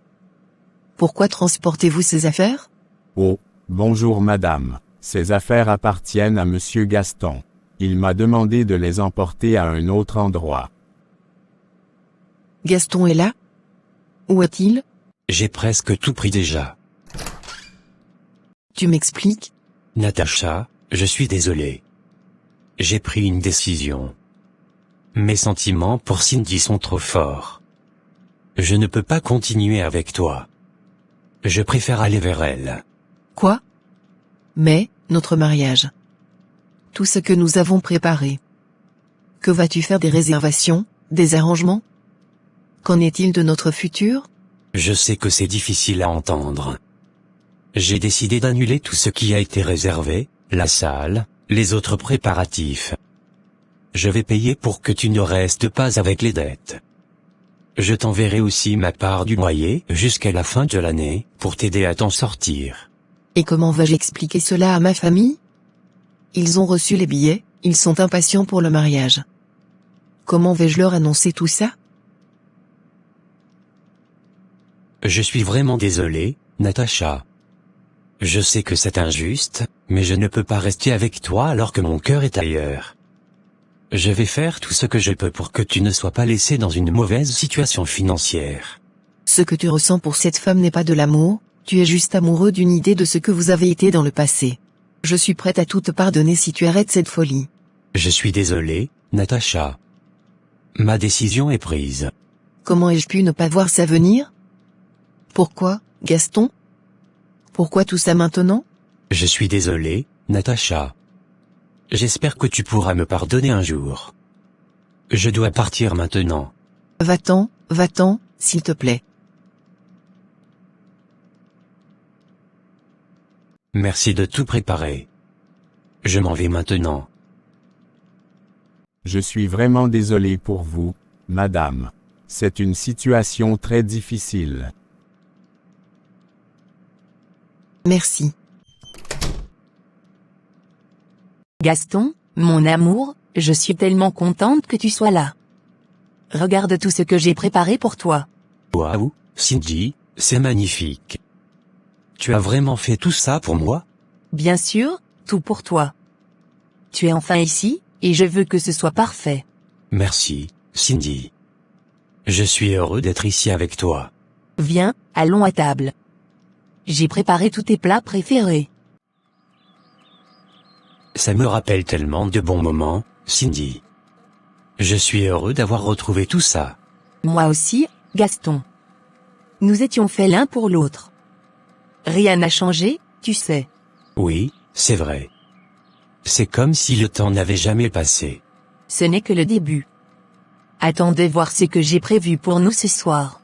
Pourquoi transportez-vous ces affaires? Oh, bonjour madame. Ces affaires appartiennent à monsieur Gaston. Il m'a demandé de les emporter à un autre endroit. Gaston est là? Où est-il? J'ai presque tout pris déjà. Tu m'expliques? Natacha, je suis désolé. J'ai pris une décision. Mes sentiments pour Cindy sont trop forts. Je ne peux pas continuer avec toi. Je préfère aller vers elle. Quoi? Mais, notre mariage. Tout ce que nous avons préparé. Que vas-tu faire des réservations, des arrangements? Qu'en est-il de notre futur? Je sais que c'est difficile à entendre. J'ai décidé d'annuler tout ce qui a été réservé, la salle, les autres préparatifs. Je vais payer pour que tu ne restes pas avec les dettes. Je t'enverrai aussi ma part du loyer jusqu'à la fin de l'année, pour t'aider à t'en sortir. Et comment vais-je expliquer cela à ma famille? Ils ont reçu les billets, ils sont impatients pour le mariage. Comment vais-je leur annoncer tout ça? Je suis vraiment désolé, Natacha. Je sais que c'est injuste, mais je ne peux pas rester avec toi alors que mon cœur est ailleurs. Je vais faire tout ce que je peux pour que tu ne sois pas laissé dans une mauvaise situation financière. Ce que tu ressens pour cette femme n'est pas de l'amour, tu es juste amoureux d'une idée de ce que vous avez été dans le passé. Je suis prête à tout te pardonner si tu arrêtes cette folie. Je suis désolé, Natacha. Ma décision est prise. Comment ai-je pu ne pas voir ça venir? Pourquoi, Gaston? Pourquoi tout ça maintenant? Je suis désolé, Natacha. J'espère que tu pourras me pardonner un jour. Je dois partir maintenant. Va-t'en, s'il te plaît. Merci de tout préparer. Je m'en vais maintenant. Je suis vraiment désolé pour vous, madame. C'est une situation très difficile. Merci. Gaston, mon amour, je suis tellement contente que tu sois là. Regarde tout ce que j'ai préparé pour toi. Waouh, Cindy, c'est magnifique. Tu as vraiment fait tout ça pour moi? Bien sûr, tout pour toi. Tu es enfin ici, et je veux que ce soit parfait. Merci, Cindy. Je suis heureux d'être ici avec toi. Viens, allons à table. J'ai préparé tous tes plats préférés. Ça me rappelle tellement de bons moments, Cindy. Je suis heureux d'avoir retrouvé tout ça. Moi aussi, Gaston. Nous étions faits l'un pour l'autre. Rien n'a changé, tu sais. Oui, c'est vrai. C'est comme si le temps n'avait jamais passé. Ce n'est que le début. Attends de voir ce que j'ai prévu pour nous ce soir.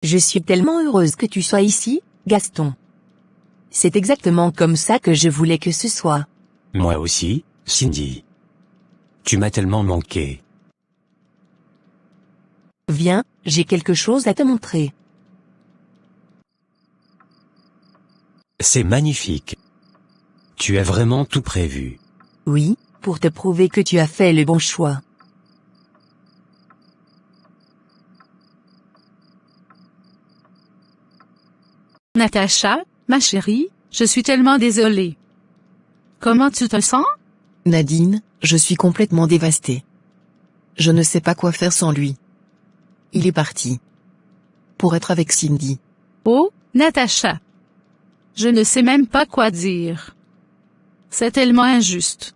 Je suis tellement heureuse que tu sois ici, Gaston. C'est exactement comme ça que je voulais que ce soit. Moi aussi, Cindy. Tu m'as tellement manqué. Viens, j'ai quelque chose à te montrer. C'est magnifique. Tu as vraiment tout prévu. Oui, pour te prouver que tu as fait le bon choix. Natacha, ma chérie, je suis tellement désolée. Comment tu te sens? Nadine, je suis complètement dévastée. Je ne sais pas quoi faire sans lui. Il est parti. Pour être avec Cindy. Oh, Natacha. Je ne sais même pas quoi dire. C'est tellement injuste.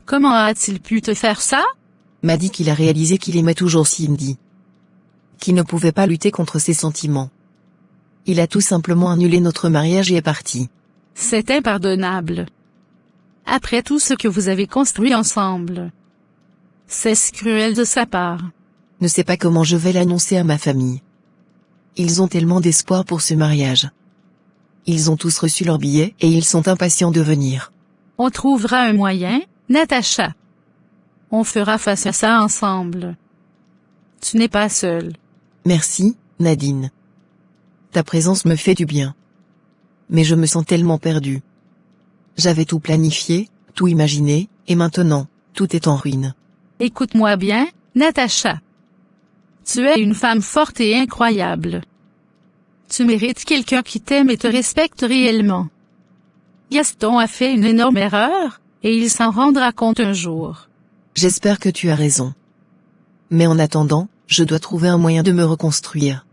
Comment a-t-il pu te faire ça? M'a dit qu'il a réalisé qu'il aimait toujours Cindy. Qu'il ne pouvait pas lutter contre ses sentiments. Il a tout simplement annulé notre mariage et est parti. C'est impardonnable. Après tout ce que vous avez construit ensemble. C'est si cruel de sa part. Ne sais pas comment je vais l'annoncer à ma famille. Ils ont tellement d'espoir pour ce mariage. Ils ont tous reçu leur billet et ils sont impatients de venir. On trouvera un moyen, Natacha. On fera face à ça ensemble. Tu n'es pas seule. Merci, Nadine. Ta présence me fait du bien. Mais je me sens tellement perdue. J'avais tout planifié, tout imaginé, et maintenant, tout est en ruine. Écoute-moi bien, Natacha. Tu es une femme forte et incroyable. Tu mérites quelqu'un qui t'aime et te respecte réellement. Gaston a fait une énorme erreur, et il s'en rendra compte un jour. J'espère que tu as raison. Mais en attendant, je dois trouver un moyen de me reconstruire.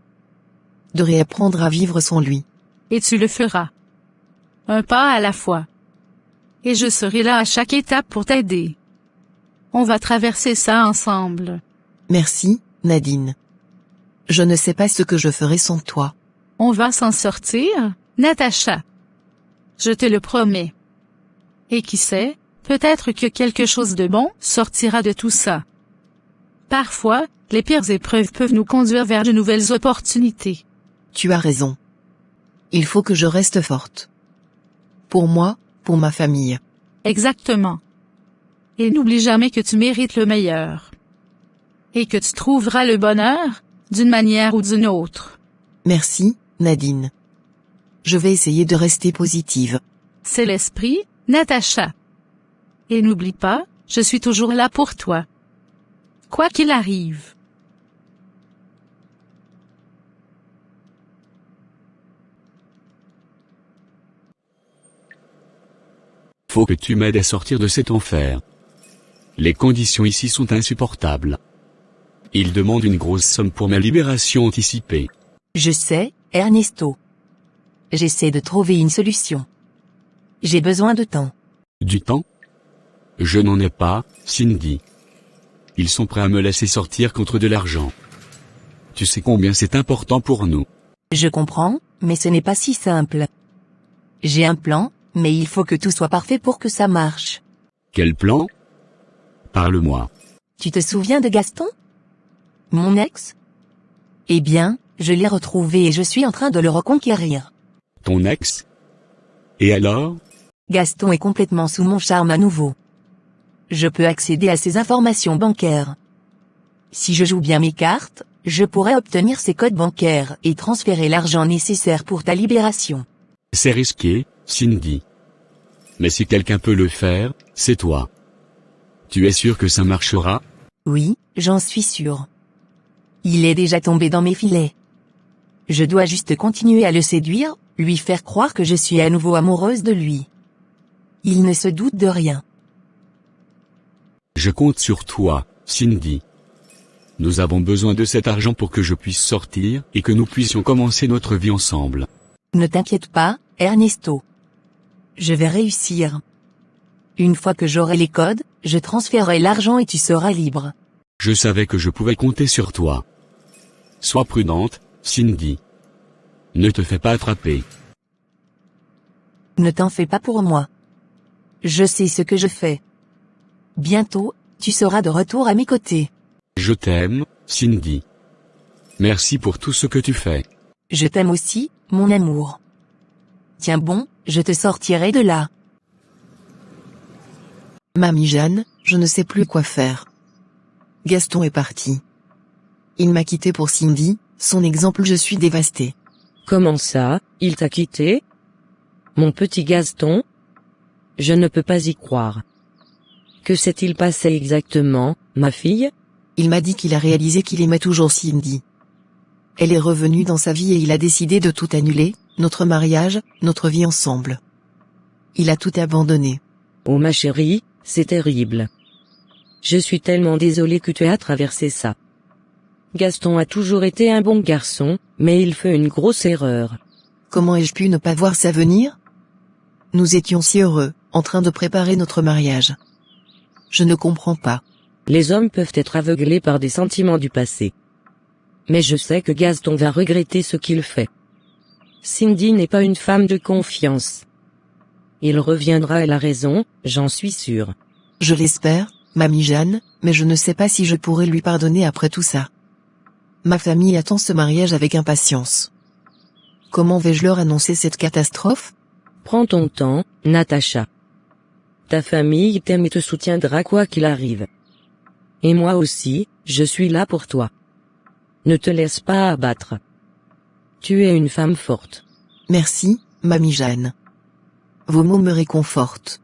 De réapprendre à vivre sans lui. Et tu le feras. Un pas à la fois. Et je serai là à chaque étape pour t'aider. On va traverser ça ensemble. Merci, Nadine. Je ne sais pas ce que je ferai sans toi. On va s'en sortir, Natacha. Je te le promets. Et qui sait, peut-être que quelque chose de bon sortira de tout ça. Parfois, les pires épreuves peuvent nous conduire vers de nouvelles opportunités. Tu as raison. Il faut que je reste forte. Pour moi, pour ma famille. Exactement. Et n'oublie jamais que tu mérites le meilleur. Et que tu trouveras le bonheur, d'une manière ou d'une autre. Merci, Nadine. Je vais essayer de rester positive. C'est l'esprit, Natacha. Et n'oublie pas, je suis toujours là pour toi. Quoi qu'il arrive. faut que tu m'aides à sortir de cet enfer. Les conditions ici sont insupportables. Il demande une grosse somme pour ma libération anticipée. Je sais, Ernesto. J'essaie de trouver une solution. J'ai besoin de temps. Du temps? Je n'en ai pas, Cindy. Ils sont prêts à me laisser sortir contre de l'argent. Tu sais combien c'est important pour nous. Je comprends, mais ce n'est pas si simple. J'ai un plan, mais il faut que tout soit parfait pour que ça marche. Quel plan? Parle-moi. Tu te souviens de Gaston? Mon ex? Eh bien, je l'ai retrouvé et je suis en train de le reconquérir. Ton ex? Et alors? Gaston est complètement sous mon charme à nouveau. Je peux accéder à ses informations bancaires. Si je joue bien mes cartes, je pourrais obtenir ses codes bancaires et transférer l'argent nécessaire pour ta libération. C'est risqué, Cindy. Mais si quelqu'un peut le faire, c'est toi. Tu es sûr que ça marchera? Oui, j'en suis sûr. Il est déjà tombé dans mes filets. Je dois juste continuer à le séduire, lui faire croire que je suis à nouveau amoureuse de lui. Il ne se doute de rien. Je compte sur toi, Cindy. Nous avons besoin de cet argent pour que je puisse sortir et que nous puissions commencer notre vie ensemble. Ne t'inquiète pas, Ernesto. Je vais réussir. Une fois que j'aurai les codes, je transférerai l'argent et tu seras libre. Je savais que je pouvais compter sur toi. Sois prudente, Cindy. Ne te fais pas attraper. Ne t'en fais pas pour moi. Je sais ce que je fais. Bientôt, tu seras de retour à mes côtés. Je t'aime, Cindy. Merci pour tout ce que tu fais. Je t'aime aussi, mon amour. Tiens bon, je te sortirai de là. Mamie Jeanne, je ne sais plus quoi faire. Gaston est parti. Il m'a quitté pour Cindy, son exemple, je suis dévastée. Comment ça, il t'a quitté? Mon petit Gaston? Je ne peux pas y croire. Que s'est-il passé exactement, ma fille? Il m'a dit qu'il a réalisé qu'il aimait toujours Cindy. Elle est revenue dans sa vie et il a décidé de tout annuler, notre mariage, notre vie ensemble. Il a tout abandonné. Oh ma chérie, c'est terrible. Je suis tellement désolée que tu aies traversé ça. Gaston a toujours été un bon garçon, mais il fait une grosse erreur. Comment ai-je pu ne pas voir ça venir? Nous étions si heureux, en train de préparer notre mariage. Je ne comprends pas. Les hommes peuvent être aveuglés par des sentiments du passé. Mais je sais que Gaston va regretter ce qu'il fait. Cindy n'est pas une femme de confiance. Il reviendra à la raison, j'en suis sûre. Je l'espère, Mamie Jeanne, mais je ne sais pas si je pourrai lui pardonner après tout ça. Ma famille attend ce mariage avec impatience. Comment vais-je leur annoncer cette catastrophe? Prends ton temps, Natacha. Ta famille t'aime et te soutiendra quoi qu'il arrive. Et moi aussi, je suis là pour toi. Ne te laisse pas abattre. Tu es une femme forte. Merci, Mamie Jeanne. Vos mots me réconfortent.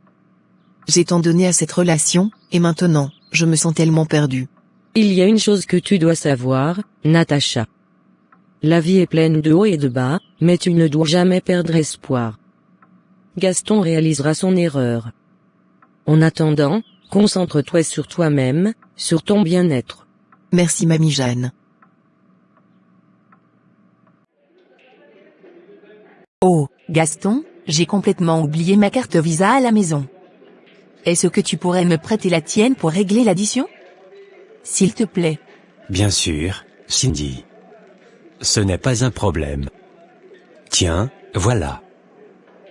J'ai tant donné à cette relation, et maintenant, je me sens tellement perdue. Il y a une chose que tu dois savoir, Natacha. La vie est pleine de hauts et de bas, mais tu ne dois jamais perdre espoir. Gaston réalisera son erreur. En attendant, concentre-toi sur toi-même, sur ton bien-être. Merci Mamie Jeanne. Oh, Gaston, j'ai complètement oublié ma carte Visa à la maison. Est-ce que tu pourrais me prêter la tienne pour régler l'addition? S'il te plaît. Bien sûr, Cindy. Ce n'est pas un problème. Tiens, voilà.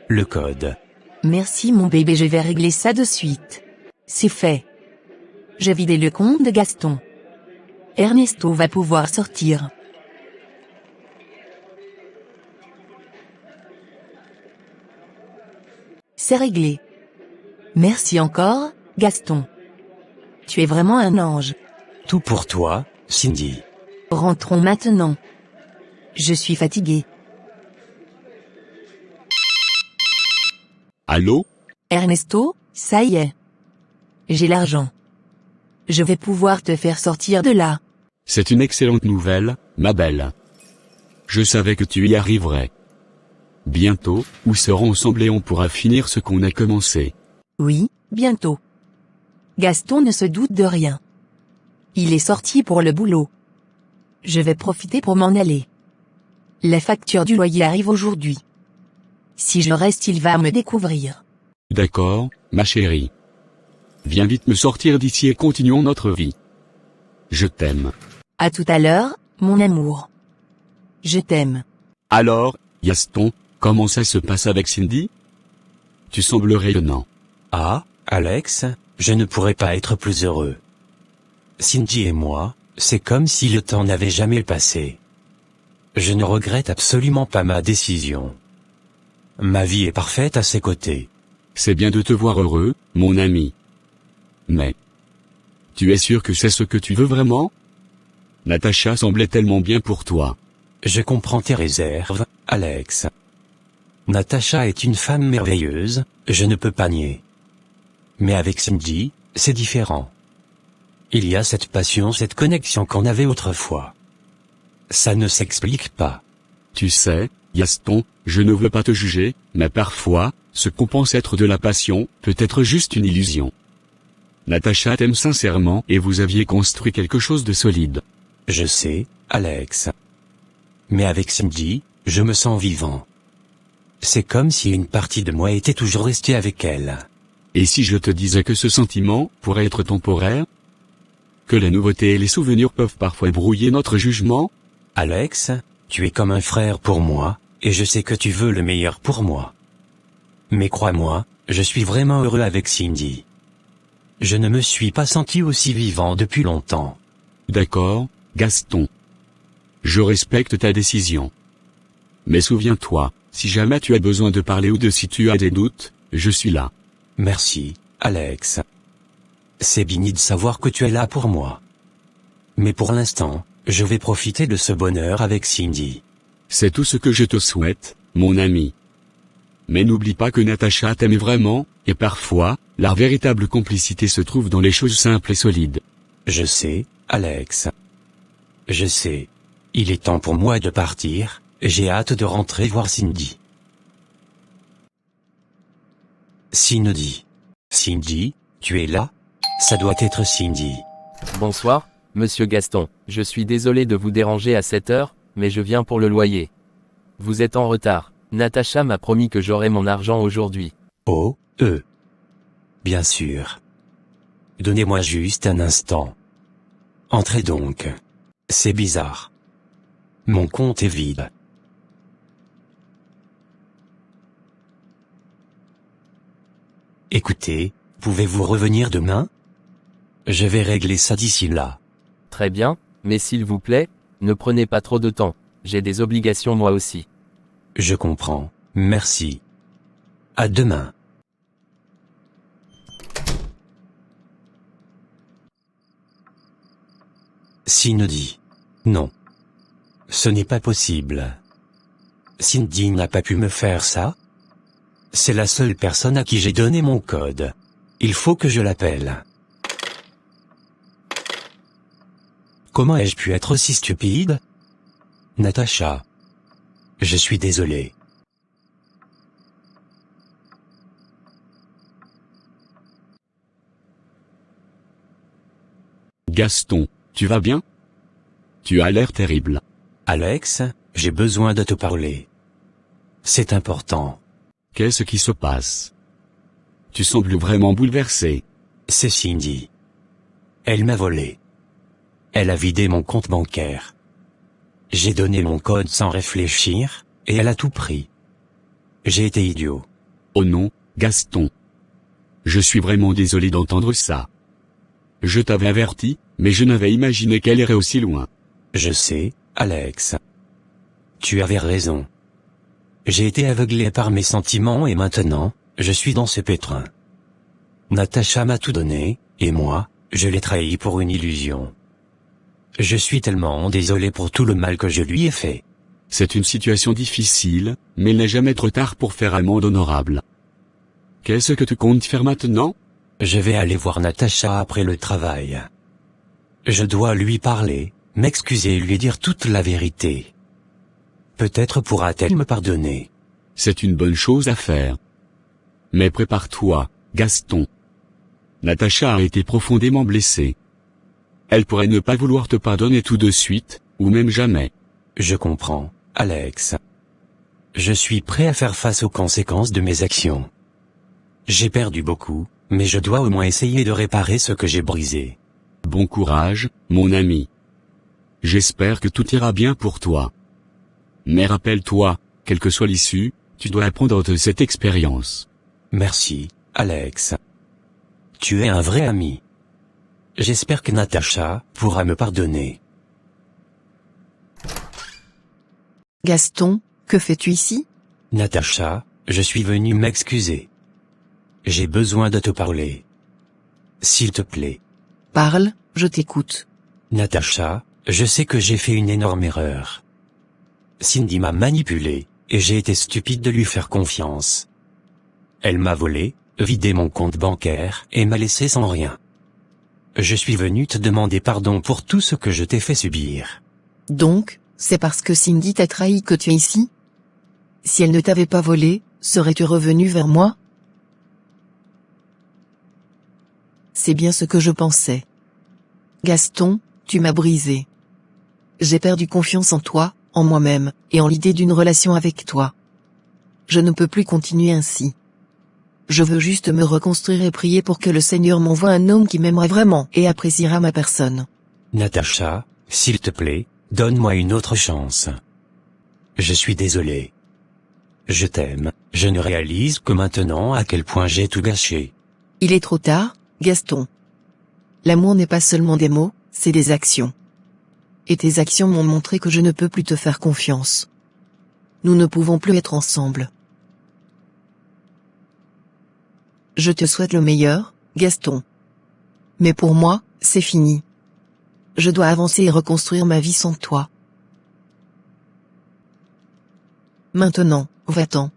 Le code. Merci mon bébé, je vais régler ça de suite. C'est fait. J'ai vidé le compte de Gaston. Ernesto va pouvoir sortir. C'est réglé. Merci encore, Gaston. Tu es vraiment un ange. Tout pour toi, Cindy. Rentrons maintenant. Je suis fatigué. Allô? Ernesto, ça y est. J'ai l'argent. Je vais pouvoir te faire sortir de là. C'est une excellente nouvelle, ma belle. Je savais que tu y arriverais. Bientôt, nous serons ensemble et on pourra finir ce qu'on a commencé. Oui, bientôt. Gaston ne se doute de rien. Il est sorti pour le boulot. Je vais profiter pour m'en aller. La facture du loyer arrive aujourd'hui. Si je reste, il va me découvrir. D'accord, ma chérie. Viens vite me sortir d'ici et continuons notre vie. Je t'aime. À tout à l'heure, mon amour. Je t'aime. Alors, Gaston, comment ça se passe avec Cindy? Tu sembles rayonnant. Ah, Alex, je ne pourrais pas être plus heureux. Cindy et moi, c'est comme si le temps n'avait jamais passé. Je ne regrette absolument pas ma décision. Ma vie est parfaite à ses côtés. C'est bien de te voir heureux, mon ami. Mais, tu es sûr que c'est ce que tu veux vraiment? Natacha semblait tellement bien pour toi. Je comprends tes réserves, Alex. Natacha est une femme merveilleuse, je ne peux pas nier. Mais avec Cindy, c'est différent. Il y a cette passion, cette connexion qu'on avait autrefois. Ça ne s'explique pas. Tu sais, Gaston, je ne veux pas te juger, mais parfois, ce qu'on pense être de la passion, peut être juste une illusion. Natacha t'aime sincèrement et vous aviez construit quelque chose de solide. Je sais, Alex. Mais avec Cindy, je me sens vivant. C'est comme si une partie de moi était toujours restée avec elle. Et si je te disais que ce sentiment pourrait être temporaire? Que les nouveautés et les souvenirs peuvent parfois brouiller notre jugement? Alex, tu es comme un frère pour moi, et je sais que tu veux le meilleur pour moi. Mais crois-moi, je suis vraiment heureux avec Cindy. Je ne me suis pas senti aussi vivant depuis longtemps. D'accord, Gaston. Je respecte ta décision. Mais souviens-toi, si jamais tu as besoin de parler ou de si tu as des doutes, je suis là. Merci, Alex. C'est béni de savoir que tu es là pour moi. Mais pour l'instant, je vais profiter de ce bonheur avec Cindy. C'est tout ce que je te souhaite, mon ami. Mais n'oublie pas que Natacha t'aime vraiment, et parfois, la véritable complicité se trouve dans les choses simples et solides. Je sais, Alex. Je sais. Il est temps pour moi de partir, j'ai hâte de rentrer voir Cindy. Cindy. Cindy, tu es là? Ça doit être Cindy. Bonsoir, monsieur Gaston. Je suis désolé de vous déranger à cette heure, mais je viens pour le loyer. Vous êtes en retard. Natacha m'a promis que j'aurais mon argent aujourd'hui. Oh, bien sûr. Donnez-moi juste un instant. Entrez donc. C'est bizarre. Mon compte est vide. Écoutez, pouvez-vous revenir demain? Je vais régler ça d'ici là. Très bien, mais s'il vous plaît, ne prenez pas trop de temps. J'ai des obligations moi aussi. Je comprends, merci. À demain. Cindy. Non. Ce n'est pas possible. Cindy n'a pas pu me faire ça? C'est la seule personne à qui j'ai donné mon code. Il faut que je l'appelle. Comment ai-je pu être si stupide? Natacha. Je suis désolé. Gaston, tu vas bien? Tu as l'air terrible. Alex, j'ai besoin de te parler. C'est important. Qu'est-ce qui se passe? Tu sembles vraiment bouleversé. C'est Cindy. Elle m'a volé. Elle a vidé mon compte bancaire. J'ai donné mon code sans réfléchir, et elle a tout pris. J'ai été idiot. Oh non, Gaston. Je suis vraiment désolé d'entendre ça. Je t'avais averti, mais je n'avais imaginé qu'elle irait aussi loin. Je sais, Alex. Tu avais raison. J'ai été aveuglé par mes sentiments et maintenant, je suis dans ce pétrin. Natacha m'a tout donné, et moi, je l'ai trahi pour une illusion. Je suis tellement désolé pour tout le mal que je lui ai fait. C'est une situation difficile, mais il n'est jamais trop tard pour faire un monde honorable. Qu'est-ce que tu comptes faire maintenant? Je vais aller voir Natacha après le travail. Je dois lui parler, m'excuser et lui dire toute la vérité. Peut-être pourra-t-elle me pardonner. C'est une bonne chose à faire. Mais prépare-toi, Gaston. Natacha a été profondément blessée. Elle pourrait ne pas vouloir te pardonner tout de suite, ou même jamais. Je comprends, Alex. Je suis prêt à faire face aux conséquences de mes actions. J'ai perdu beaucoup, mais je dois au moins essayer de réparer ce que j'ai brisé. Bon courage, mon ami. J'espère que tout ira bien pour toi. Mais rappelle-toi, quelle que soit l'issue, tu dois apprendre de cette expérience. Merci, Alex. Tu es un vrai ami. J'espère que Natacha pourra me pardonner. Gaston, que fais-tu ici? Natacha, je suis venu m'excuser. J'ai besoin de te parler. S'il te plaît. Parle, je t'écoute. Natacha, je sais que j'ai fait une énorme erreur. Cindy m'a manipulé, et j'ai été stupide de lui faire confiance. Elle m'a volé, vidé mon compte bancaire, et m'a laissé sans rien. Je suis venu te demander pardon pour tout ce que je t'ai fait subir. Donc, c'est parce que Cindy t'a trahi que tu es ici? Si elle ne t'avait pas volé, serais-tu revenu vers moi? C'est bien ce que je pensais. Gaston, tu m'as brisé. J'ai perdu confiance en toi, en moi-même, et en l'idée d'une relation avec toi. Je ne peux plus continuer ainsi. Je veux juste me reconstruire et prier pour que le Seigneur m'envoie un homme qui m'aimera vraiment et appréciera ma personne. Natacha, s'il te plaît, donne-moi une autre chance. Je suis désolé. Je t'aime, je ne réalise que maintenant à quel point j'ai tout gâché. Il est trop tard, Gaston. L'amour n'est pas seulement des mots, c'est des actions. Et tes actions m'ont montré que je ne peux plus te faire confiance. Nous ne pouvons plus être ensemble. Je te souhaite le meilleur, Gaston. Mais pour moi, c'est fini. Je dois avancer et reconstruire ma vie sans toi. Maintenant, va-t'en.